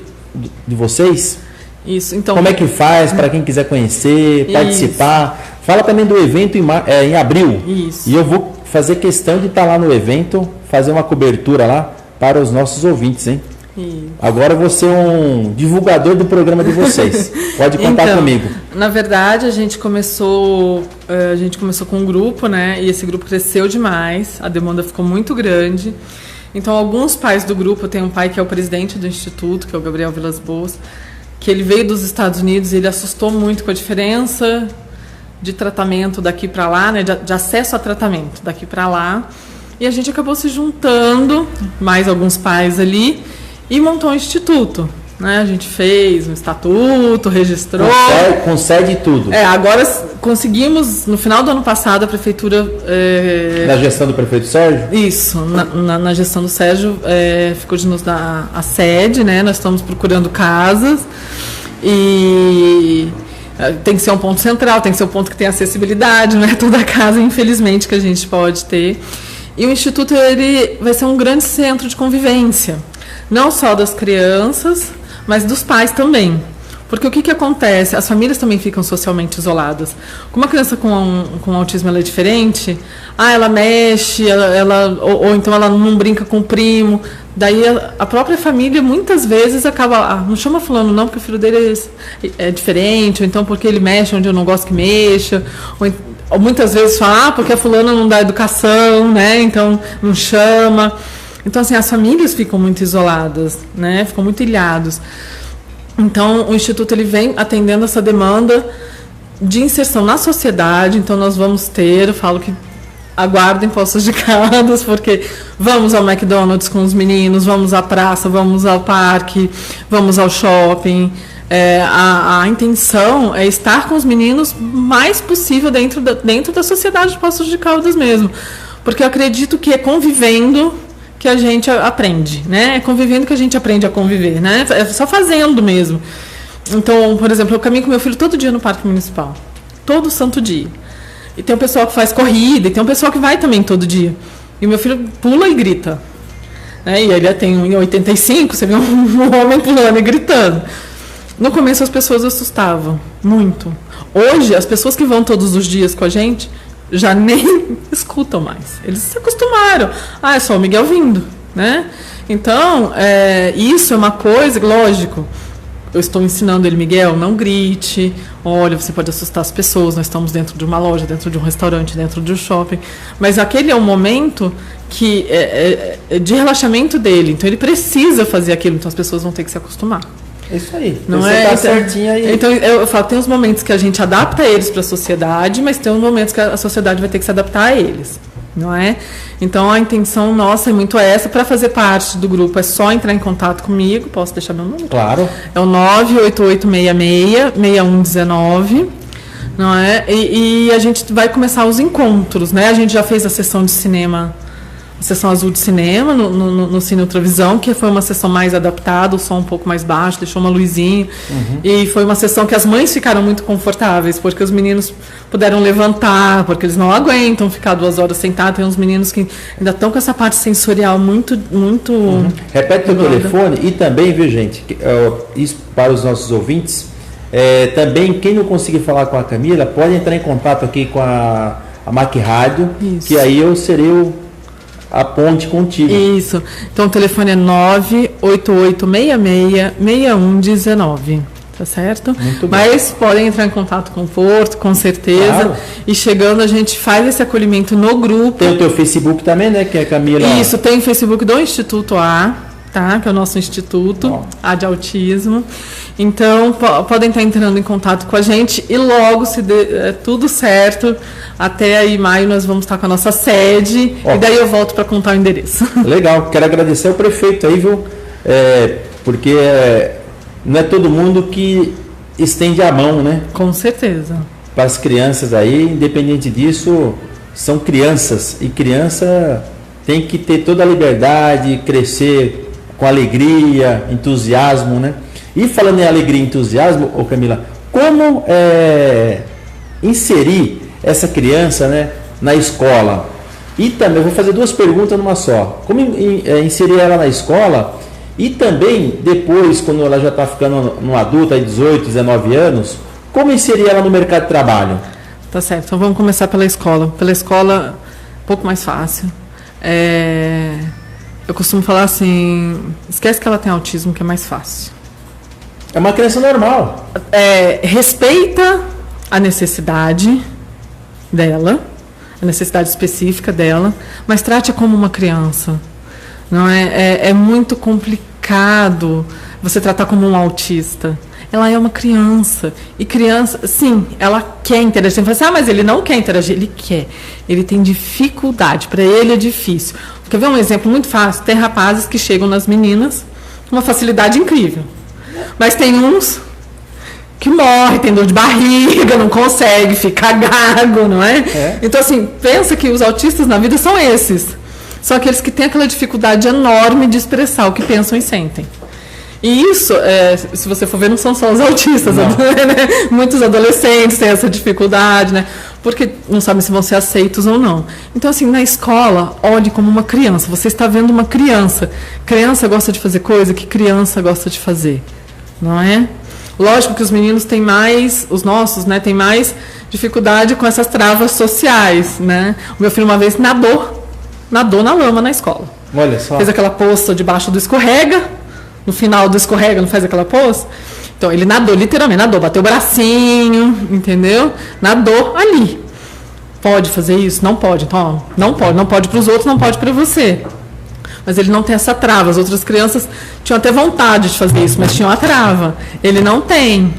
A: de vocês.
B: Isso, então.
A: Como é que faz para quem quiser conhecer, participar? Isso. Fala também do evento em abril.
B: Isso.
A: E eu vou fazer questão de estar lá no evento, fazer uma cobertura lá para os nossos ouvintes, hein? Isso. Agora eu vou ser um divulgador do programa de vocês. Pode contar comigo.
B: Na verdade, a gente começou com um grupo, né? E esse grupo cresceu demais, a demanda ficou muito grande. Então, alguns pais do grupo, tem um pai que é o presidente do instituto, que é o Gabriel Vilas Boas, que ele veio dos Estados Unidos e ele assustou muito com a diferença de tratamento daqui para lá, né? De acesso a tratamento daqui para lá. E a gente acabou se juntando, mais alguns pais ali, e montou um instituto. Né? A gente fez um estatuto, registrou.
A: Concede tudo.
B: Agora conseguimos, no final do ano passado, a prefeitura...
A: Na gestão do prefeito Sérgio?
B: Isso, na gestão do Sérgio, ficou de nos dar a sede, né? Nós estamos procurando casas e tem que ser um ponto central, tem que ser um ponto que tem acessibilidade, não é toda casa, infelizmente, que a gente pode ter. E o Instituto ele vai ser um grande centro de convivência, não só das crianças, mas dos pais também. Porque o que acontece? As famílias também ficam socialmente isoladas. Como uma criança com autismo ela é diferente, ela mexe, ou então ela não brinca com o primo. Daí a própria família muitas vezes acaba, não chama fulano não, porque o filho dele é diferente, ou então porque ele mexe onde eu não gosto que mexa, ou muitas vezes fala, porque a fulana não dá educação, né? Então não chama. Então, assim, as famílias ficam muito isoladas, né? Ficam muito ilhados. Então, o Instituto ele vem atendendo essa demanda de inserção na sociedade. Então, nós vamos ter, eu falo que aguardem Poços de Caldas, porque vamos ao McDonald's com os meninos, vamos à praça, vamos ao parque, vamos ao shopping. A intenção é estar com os meninos o mais possível dentro da sociedade de Poços de Caldas mesmo. Porque eu acredito que é convivendo que a gente aprende, né? É convivendo que a gente aprende a conviver, né? É só fazendo mesmo. Então, por exemplo, eu caminho com meu filho todo dia no Parque Municipal. Todo santo dia. E tem um pessoal que faz corrida, e tem um pessoal que vai também todo dia. E o meu filho pula e grita. Né? E ele tem 1,85, você vê um homem pulando e gritando. No começo as pessoas assustavam muito. Hoje, as pessoas que vão todos os dias com a gente já nem escutam mais. Eles se acostumaram. É só o Miguel vindo, né? Então, isso é uma coisa, lógico, eu estou ensinando ele, Miguel, não grite, olha, você pode assustar as pessoas, nós estamos dentro de uma loja, dentro de um restaurante, dentro de um shopping, mas aquele é um momento que é de relaxamento dele, então ele precisa fazer aquilo, então as pessoas vão ter que se acostumar.
A: É isso aí.
B: Não
A: você tá certinho aí.
B: Então, eu falo, tem uns momentos que a gente adapta eles para a sociedade, mas tem uns momentos que a sociedade vai ter que se adaptar a eles, não é? Então, a intenção nossa é muito essa. Para fazer parte do grupo, é só entrar em contato comigo. Posso deixar meu número?
A: Claro.
B: É o 98866-6119, não é? E a gente vai começar os encontros, né? A gente já fez a sessão de cinema, a sessão azul de cinema no Cine Ultravisão, que foi uma sessão mais adaptada, o som um pouco mais baixo, deixou uma luzinha. E foi uma sessão que as mães ficaram muito confortáveis, porque os meninos puderam levantar, porque eles não aguentam ficar 2 horas sentados. Tem uns meninos que ainda estão com essa parte sensorial muito...
A: Repete o telefone e também, viu, gente, isso para os nossos ouvintes, também quem não conseguir falar com a Camila, pode entrar em contato aqui com a Mac Rádio, isso, que aí eu serei a ponte contigo.
B: Isso. Então o telefone é 98866-6119. Tá certo?
A: Muito
B: Mas podem entrar em contato com o Porto, com certeza. Claro. E chegando, a gente faz esse acolhimento no grupo.
A: Tem o teu Facebook também, né? Que é Camila.
B: Isso, tem o Facebook do Instituto A, tá? Que é o nosso Instituto A de Autismo. Então, podem estar entrando em contato com a gente e logo, se der tudo certo, até aí maio nós vamos estar com a nossa sede e daí eu volto para contar o endereço. Legal,
A: quero agradecer ao prefeito aí, viu? Porque não é todo mundo que estende a mão, né?
B: Com certeza.
A: Para as crianças aí, independente disso, são crianças e criança tem que ter toda a liberdade, crescer com alegria, entusiasmo, né? E falando em alegria e entusiasmo, Camila, como inserir essa criança, né, na escola? E também, eu vou fazer 2 perguntas numa só. Como inserir ela na escola e também, depois, quando ela já está ficando um adulto, aí 18, 19 anos, como inserir ela no mercado de trabalho?
B: Tá certo, então vamos começar pela escola. Pela escola, um pouco mais fácil. Eu costumo falar assim, esquece que ela tem autismo, que é mais fácil.
A: É uma criança normal.
B: Respeita a necessidade dela, a necessidade específica dela, mas trate-a como uma criança. Não é muito complicado você tratar como um autista. Ela é uma criança. E criança, sim, ela quer interagir. Você fala assim, mas ele não quer interagir. Ele quer. Ele tem dificuldade. Para ele é difícil. Quer ver um exemplo muito fácil? Tem rapazes que chegam nas meninas uma facilidade incrível. Mas tem uns que morre, tem dor de barriga, não consegue, fica gago, não é? Então, assim, pensa que os autistas na vida são esses. São aqueles que têm aquela dificuldade enorme de expressar o que pensam e sentem. E isso, se você for ver, não são só os autistas, né? Muitos adolescentes têm essa dificuldade, né? Porque não sabem se vão ser aceitos ou não. Então, assim, na escola, olhe como uma criança. Você está vendo uma criança. Criança gosta de fazer coisa que criança gosta de fazer, não é? Lógico que os meninos têm mais, os nossos, né, têm mais dificuldade com essas travas sociais, né? O meu filho uma vez nadou na lama na escola.
A: Olha só.
B: Fez aquela poça debaixo do escorrega, no final do escorrega não faz aquela poça? Então ele nadou, literalmente, nadou, bateu o bracinho, entendeu? Nadou ali. Pode fazer isso? Não pode. Então, não pode para os outros, não pode para você. Mas ele não tem essa trava. As outras crianças tinham até vontade de fazer isso, mas tinham a trava. Ele não tem.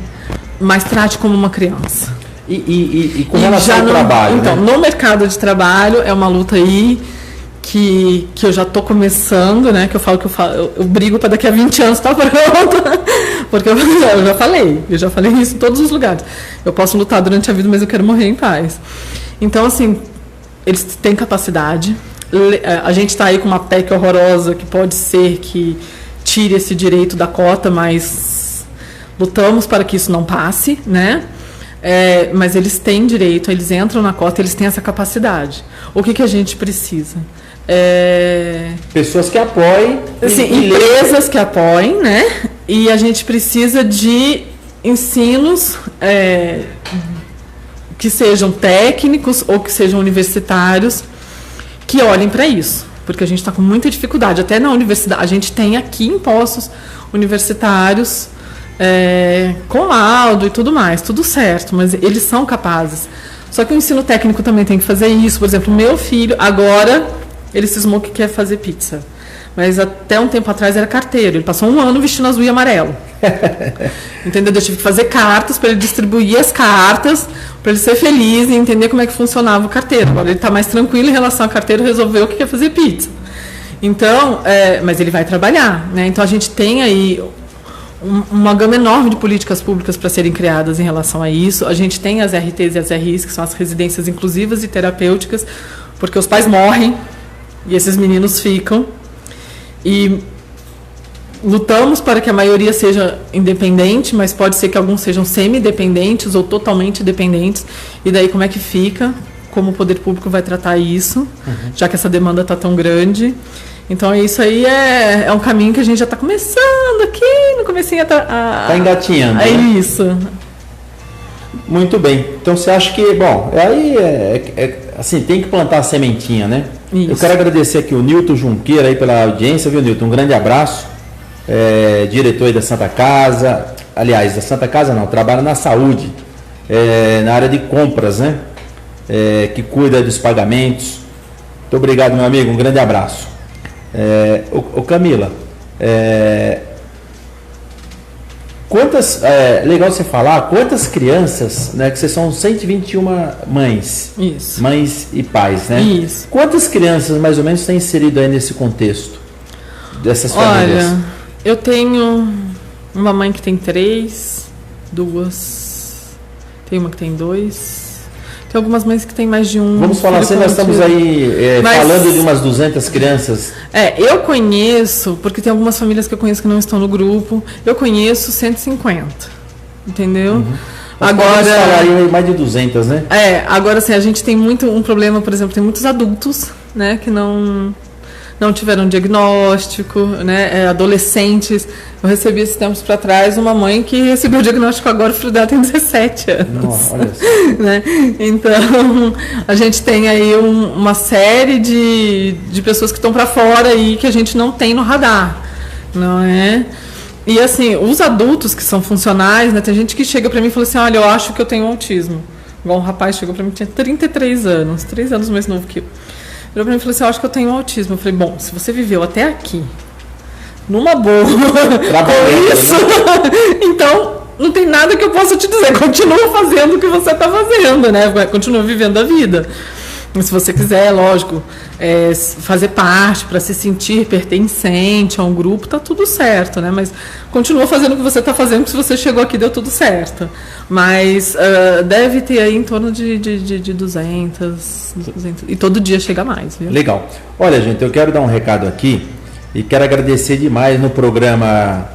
B: Mas trate como uma criança.
A: E com relação ao trabalho,
B: então,
A: né?
B: No mercado de trabalho, é uma luta aí que eu já estou começando, né? Que eu falo eu brigo para daqui a 20 anos estar pronto. Porque eu já falei isso em todos os lugares. Eu posso lutar durante a vida, mas eu quero morrer em paz. Então, assim, eles têm capacidade. A gente está aí com uma PEC horrorosa que pode ser que tire esse direito da cota, mas lutamos para que isso não passe, né? Mas eles têm direito, eles entram na cota, eles têm essa capacidade. O que a gente precisa?
A: Pessoas que apoiem.
B: Assim, empresas que apoiem, né? E a gente precisa de ensinos que sejam técnicos ou que sejam universitários, que olhem para isso, porque a gente está com muita dificuldade. Até na universidade, a gente tem aqui em Poços universitários com laudo e tudo mais, tudo certo, mas eles são capazes. Só que o ensino técnico também tem que fazer isso. Por exemplo, meu filho, agora, ele cismou que quer fazer pizza. Mas até um tempo atrás era carteiro. Ele passou 1 ano vestindo azul e amarelo. Entendeu? Eu tive que fazer cartas para ele distribuir as cartas, para ele ser feliz e entender como é que funcionava o carteiro. Agora ele está mais tranquilo em relação ao carteiro, resolveu que quer fazer pizza. Então, mas ele vai trabalhar, né? Então a gente tem aí uma gama enorme de políticas públicas para serem criadas em relação a isso. A gente tem as RTs e as RIs, que são as residências inclusivas e terapêuticas, porque os pais morrem e esses meninos ficam. E lutamos para que a maioria seja independente, mas pode ser que alguns sejam semi-dependentes ou totalmente dependentes. E daí como é que fica? Como o poder público vai tratar isso, já que essa demanda está tão grande. Então isso aí é um caminho que a gente já está começando aqui, no comecinho
A: Está engatinhando.
B: É
A: né?
B: isso.
A: Muito bem. Então você acha que, bom, aí assim, tem que plantar a sementinha, né?
B: Isso.
A: Eu quero agradecer aqui o Nilton Junqueira aí pela audiência, viu, Nilton? Um grande abraço. Diretor aí da Santa Casa, aliás, da Santa Casa não, trabalha na saúde, na área de compras, né? Que cuida dos pagamentos. Muito obrigado, meu amigo, um grande abraço. Camila, legal você falar, quantas crianças, né, que vocês são 121 mães,
B: Isso.
A: Mães e pais, né?
B: Isso.
A: Quantas crianças mais ou menos têm inserido aí nesse contexto dessas famílias?
B: Olha, eu tenho uma mãe que tem 3, 2, tem uma que tem 2, tem algumas mães que tem mais de um.
A: Vamos falar assim, nós estamos aí falando de umas 200 crianças.
B: Eu conheço, porque tem algumas famílias que eu conheço que não estão no grupo, eu conheço 150, entendeu? Agora,
A: falar aí mais de 200, né?
B: Agora assim, a gente tem um problema, por exemplo, tem muitos adultos, né, que não tiveram diagnóstico, né, adolescentes. Eu recebi esses tempos para trás uma mãe que recebeu o diagnóstico agora, o filho dela tem 17 anos.
A: Nossa, olha só.
B: Né? Então, a gente tem aí uma série de pessoas que estão para fora aí que a gente não tem no radar, não é? E assim, os adultos que são funcionais, né, tem gente que chega para mim e fala assim, olha, eu acho que eu tenho autismo. Igual um rapaz chegou para mim, tinha 33 anos, 3 anos mais novo que eu. Ele para mim e falou assim, eu acho que eu tenho autismo. Eu falei, bom, se você viveu até aqui, numa boa, com isso, então não tem nada que eu possa te dizer. Continua fazendo o que você está fazendo, né? Continua vivendo a vida. Se você quiser, lógico, fazer parte para se sentir pertencente a um grupo, tá tudo certo, né? Mas continua fazendo o que você está fazendo, porque se você chegou aqui deu tudo certo. Mas deve ter aí em torno de 200, e todo dia chega mais, viu?
A: Legal. Olha, gente, eu quero dar um recado aqui e quero agradecer demais no programa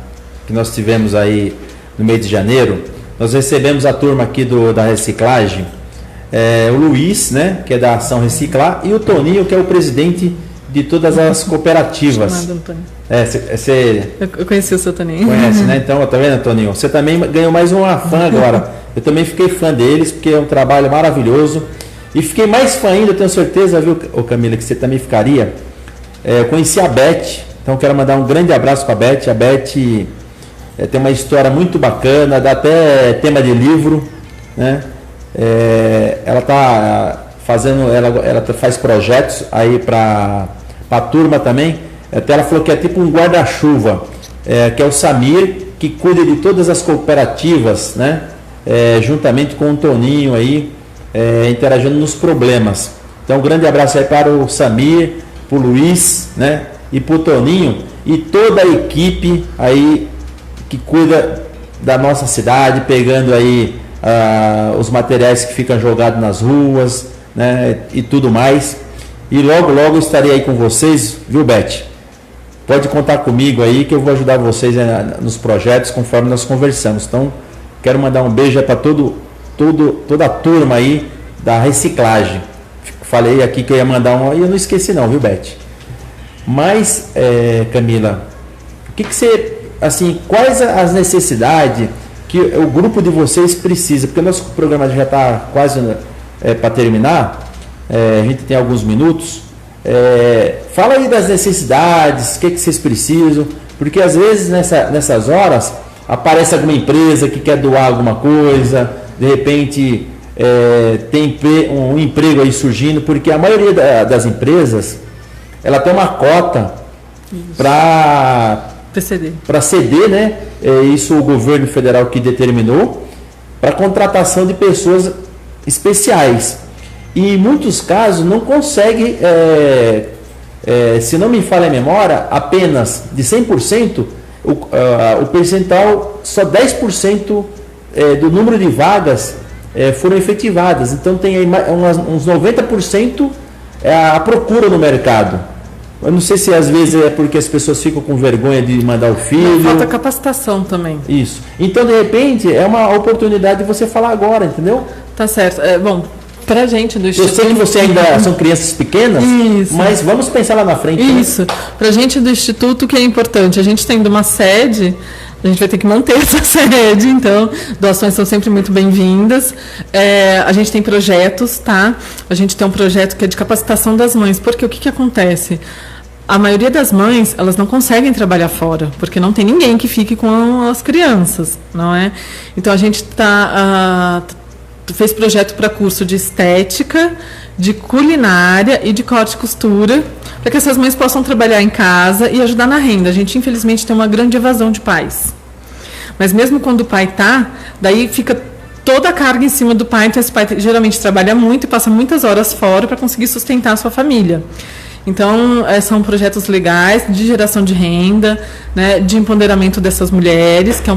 A: que nós tivemos aí no mês de janeiro. Nós recebemos a turma aqui da reciclagem. O Luiz, né, que é da Ação Reciclar, e o Toninho, que é o presidente de todas as cooperativas.
B: Eu conheci o seu Toninho.
A: Conhece, né? Então, tá vendo, Toninho? Você também ganhou mais uma fã agora. Eu também fiquei fã deles, porque é um trabalho maravilhoso. E fiquei mais fã ainda, tenho certeza, viu, Camila, que você também ficaria. Eu conheci a Beth, então quero mandar um grande abraço para a Beth. A Beth tem uma história muito bacana, dá até tema de livro, né? Ela tá fazendo, ela faz projetos aí para a turma também. Até ela falou que é tipo um guarda-chuva, que é o Samir, que cuida de todas as cooperativas, né? Juntamente com o Toninho aí, interagindo nos problemas. Então, um grande abraço aí para o Samir, para o Luiz, né? E para o Toninho e toda a equipe aí que cuida da nossa cidade, pegando aí os materiais que ficam jogados nas ruas, né, e tudo mais. E logo estarei aí com vocês, viu, Beth? Pode contar comigo aí que eu vou ajudar vocês nos projetos conforme nós conversamos. Então, quero mandar um beijo para toda a turma aí da reciclagem. Falei aqui que eu ia mandar e eu não esqueci não, viu, Beth? Mas, Camila, o que você, assim, quais as necessidades que o grupo de vocês precisa? Porque o nosso programa já está quase para terminar, a gente tem alguns minutos. Fala aí das necessidades, o que vocês precisam, porque às vezes nessas horas aparece alguma empresa que quer doar alguma coisa, de repente tem um emprego aí surgindo, porque a maioria das empresas ela tem uma cota para ceder, né? Isso o governo federal que determinou, para contratação de pessoas especiais. E em muitos casos não consegue, se não me falha a memória, apenas de 100%, o percentual, só 10% do número de vagas foram efetivadas. Então tem aí uns 90% a procura no mercado. Eu não sei se às vezes é porque as pessoas ficam com vergonha de mandar o filho.
B: Falta capacitação também.
A: Isso. Então, de repente, é uma oportunidade de você falar agora, entendeu?
B: Tá certo. Bom, pra gente do Instituto...
A: Eu sei que você ainda são crianças pequenas,
B: isso,
A: mas vamos pensar lá na frente.
B: Isso. Né? Pra gente do Instituto, o que é importante? A gente tendo uma sede... A gente vai ter que manter essa sede, então doações são sempre muito bem-vindas. A gente tem projetos, tá? A gente tem um projeto que é de capacitação das mães, porque o que acontece? A maioria das mães, elas não conseguem trabalhar fora, porque não tem ninguém que fique com as crianças, não é? Então a gente fez projeto para curso de estética, de culinária e de corte e costura, para que essas mães possam trabalhar em casa e ajudar na renda. A gente, infelizmente, tem uma grande evasão de pais. Mas mesmo quando o pai daí fica toda a carga em cima do pai, então esse pai geralmente trabalha muito e passa muitas horas fora para conseguir sustentar a sua família. Então, são projetos legais de geração de renda, né, de empoderamento dessas mulheres, que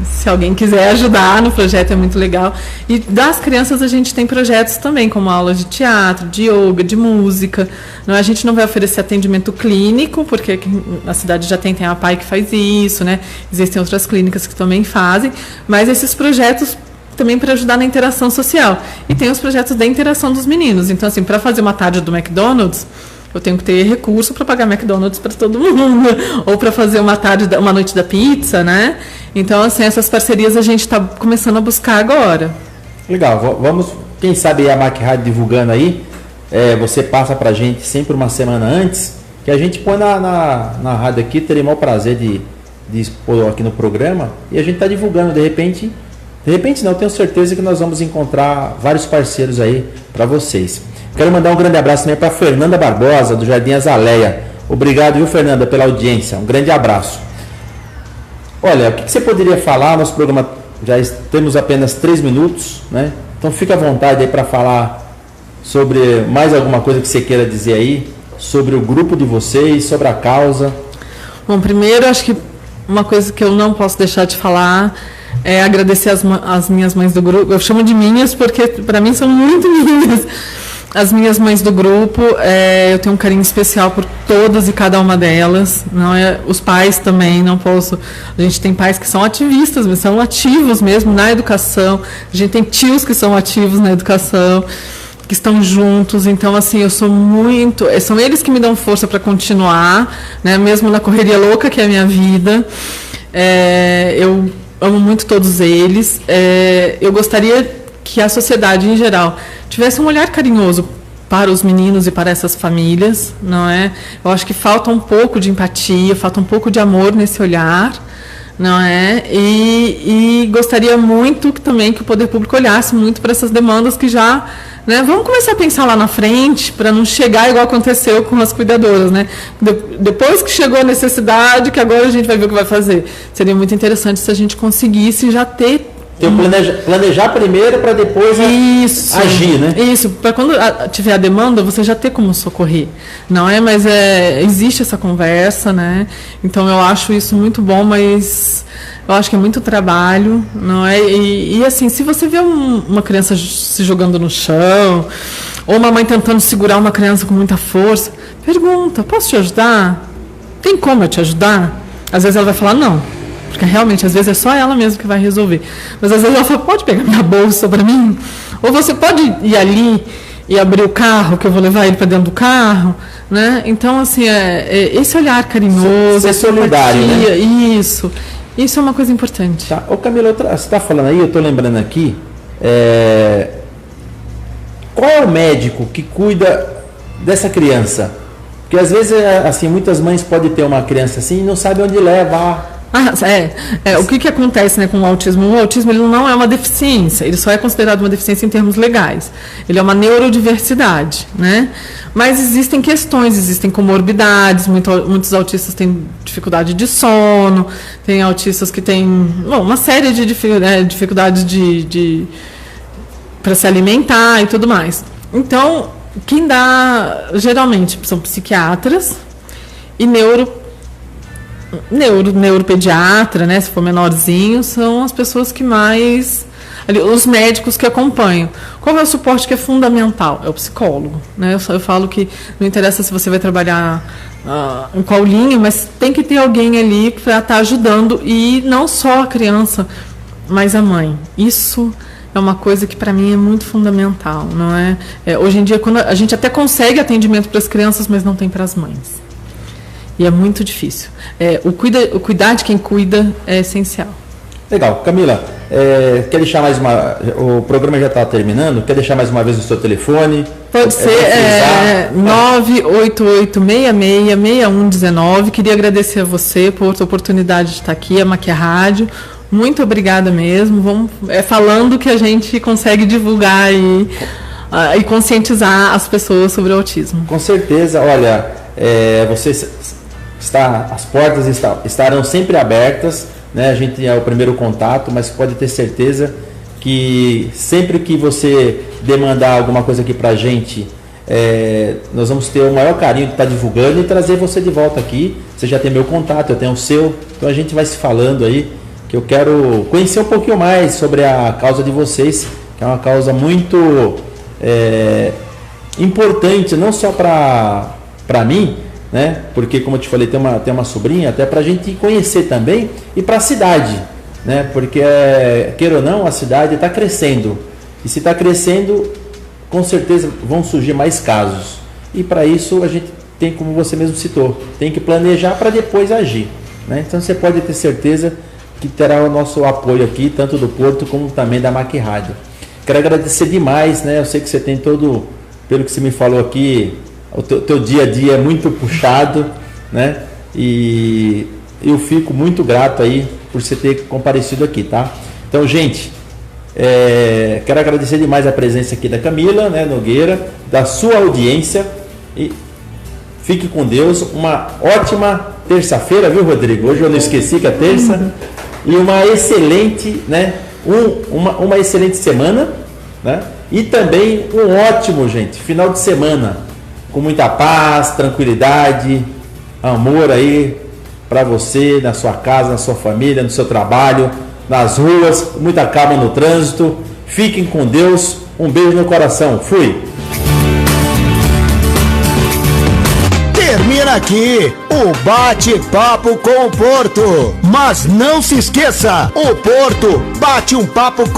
B: se alguém quiser ajudar no projeto é muito legal. E das crianças a gente tem projetos também, como aulas de teatro, de yoga, de música. A gente não vai oferecer atendimento clínico, porque na cidade já tem a PAI que faz isso, né? Existem outras clínicas que também fazem, mas esses projetos também para ajudar na interação social. E tem os projetos da interação dos meninos. Então, assim, para fazer uma tarde do McDonald's, eu tenho que ter recurso para pagar McDonald's para todo mundo. Ou para fazer uma noite da pizza, né? Então, assim, essas parcerias a gente está começando a buscar agora.
A: Legal. Vamos, quem sabe a Mac Rádio divulgando aí, você passa para a gente sempre uma semana antes, que a gente põe na rádio aqui, terei o maior prazer de expor aqui no programa, e a gente está divulgando, de repente não, tenho certeza que nós vamos encontrar vários parceiros aí para vocês. Quero mandar um grande abraço também para Fernanda Barbosa, do Jardim Azaleia. Obrigado, viu, Fernanda, pela audiência. Um grande abraço. Olha, o que você poderia falar? Nosso programa já temos apenas 3 minutos, né? Então fica à vontade aí para falar sobre mais alguma coisa que você queira dizer aí, sobre o grupo de vocês, sobre a causa.
B: Bom, primeiro, acho que uma coisa que eu não posso deixar de falar é agradecer as minhas mães do grupo. Eu chamo de minhas porque, para mim, são muito minhas. As minhas mães do grupo, eu tenho um carinho especial por todas e cada uma delas. Não é, os pais também, não posso. A gente tem pais que são ativistas, mas são ativos mesmo na educação. A gente tem tios que são ativos na educação, que estão juntos. Então, assim, eu sou muito. São eles que me dão força para continuar, né? Mesmo na correria louca que é a minha vida. Eu amo muito todos eles. Eu gostaria que a sociedade em geral tivesse um olhar carinhoso para os meninos e para essas famílias, não é? Eu acho que falta um pouco de empatia, falta um pouco de amor nesse olhar, não é? E gostaria muito também que o poder público olhasse muito para essas demandas que já, né? Vamos começar a pensar lá na frente para não chegar igual aconteceu com as cuidadoras, né? Depois que chegou a necessidade, que agora a gente vai ver o que vai fazer. Seria muito interessante se a gente conseguisse já ter
A: planejar primeiro para depois agir, né?
B: Isso, para quando tiver a demanda, você já ter como socorrer, não é? Mas existe essa conversa, né? Então eu acho isso muito bom, mas eu acho que é muito trabalho, não é? E assim, se você vê uma criança se jogando no chão, ou uma mãe tentando segurar uma criança com muita força, pergunta, posso te ajudar? Tem como eu te ajudar? Às vezes ela vai falar não. Porque realmente, às vezes, é só ela mesma que vai resolver. Mas às vezes ela fala, pode pegar minha bolsa para mim? Ou você pode ir ali e abrir o carro, que eu vou levar ele para dentro do carro? Né? Então, assim, esse olhar carinhoso,
A: ser solidário,
B: empatia,
A: né?
B: Isso é uma coisa importante.
A: Tá. Ô Camila, você está falando aí, eu estou lembrando aqui, qual é o médico que cuida dessa criança? Porque às vezes, assim, muitas mães podem ter uma criança assim e não sabem onde levar.
B: O que acontece, né, com o autismo? O autismo ele não é uma deficiência, ele só é considerado uma deficiência em termos legais. Ele é uma neurodiversidade, né? Mas existem questões, existem comorbidades, muitos autistas têm dificuldade de sono, tem autistas que têm uma série de dificuldades para se alimentar e tudo mais. Então, quem dá, geralmente, são psiquiatras e neuropediatra, né, se for menorzinho, são as pessoas que mais... os médicos que acompanham. Qual é o suporte que é fundamental? É o psicólogo. Né? Eu falo que não interessa se você vai trabalhar em qual linha, mas tem que ter alguém ali para estar ajudando, e não só a criança, mas a mãe. Isso é uma coisa que para mim é muito fundamental. Não é? Hoje em dia, quando a gente até consegue atendimento para as crianças, mas não tem para as mães. E é muito difícil. O cuidar de quem cuida é essencial.
A: Legal. Camila, quer deixar mais uma... O programa já está terminando. Quer deixar mais uma vez o seu telefone?
B: Pode ser. 988666119. Queria agradecer a você por a oportunidade de estar aqui, a Maquia Rádio. Muito obrigada mesmo. Vamos falando que a gente consegue divulgar e conscientizar as pessoas sobre o autismo.
A: Com certeza. Olha, as portas estarão sempre abertas, né? A gente é o primeiro contato, mas pode ter certeza que sempre que você demandar alguma coisa aqui pra gente, nós vamos ter o maior carinho de estar divulgando e trazer você de volta aqui. Você já tem meu contato, eu tenho o seu, então a gente vai se falando aí, que eu quero conhecer um pouquinho mais sobre a causa de vocês, que é uma causa muito importante, não só para mim, né? Porque, como eu te falei, tem uma sobrinha, até para a gente conhecer também, e para a cidade, né? Porque, queira ou não, a cidade está crescendo, e se está crescendo, com certeza vão surgir mais casos, e para isso a gente tem, como você mesmo citou, tem que planejar para depois agir, né? Então você pode ter certeza que terá o nosso apoio aqui, tanto do Porto como também da Maquia Rádio. Quero agradecer demais, né? Eu sei que você tem todo, pelo que você me falou aqui, o teu dia a dia é muito puxado, né? E eu fico muito grato aí por você ter comparecido aqui, tá? Então, gente, quero agradecer demais a presença aqui da Camila, né, Nogueira, da sua audiência, e fique com Deus. Uma ótima terça-feira, viu, Rodrigo? Hoje eu não esqueci que é terça. E uma excelente, né? Uma excelente semana, né? E também um ótimo, gente, final de semana, com muita paz, tranquilidade, amor aí para você, na sua casa, na sua família, no seu trabalho, nas ruas, muita calma no trânsito. Fiquem com Deus, um beijo no coração, fui!
D: Termina aqui o bate-papo com o Porto. Mas não se esqueça, o Porto bate um papo com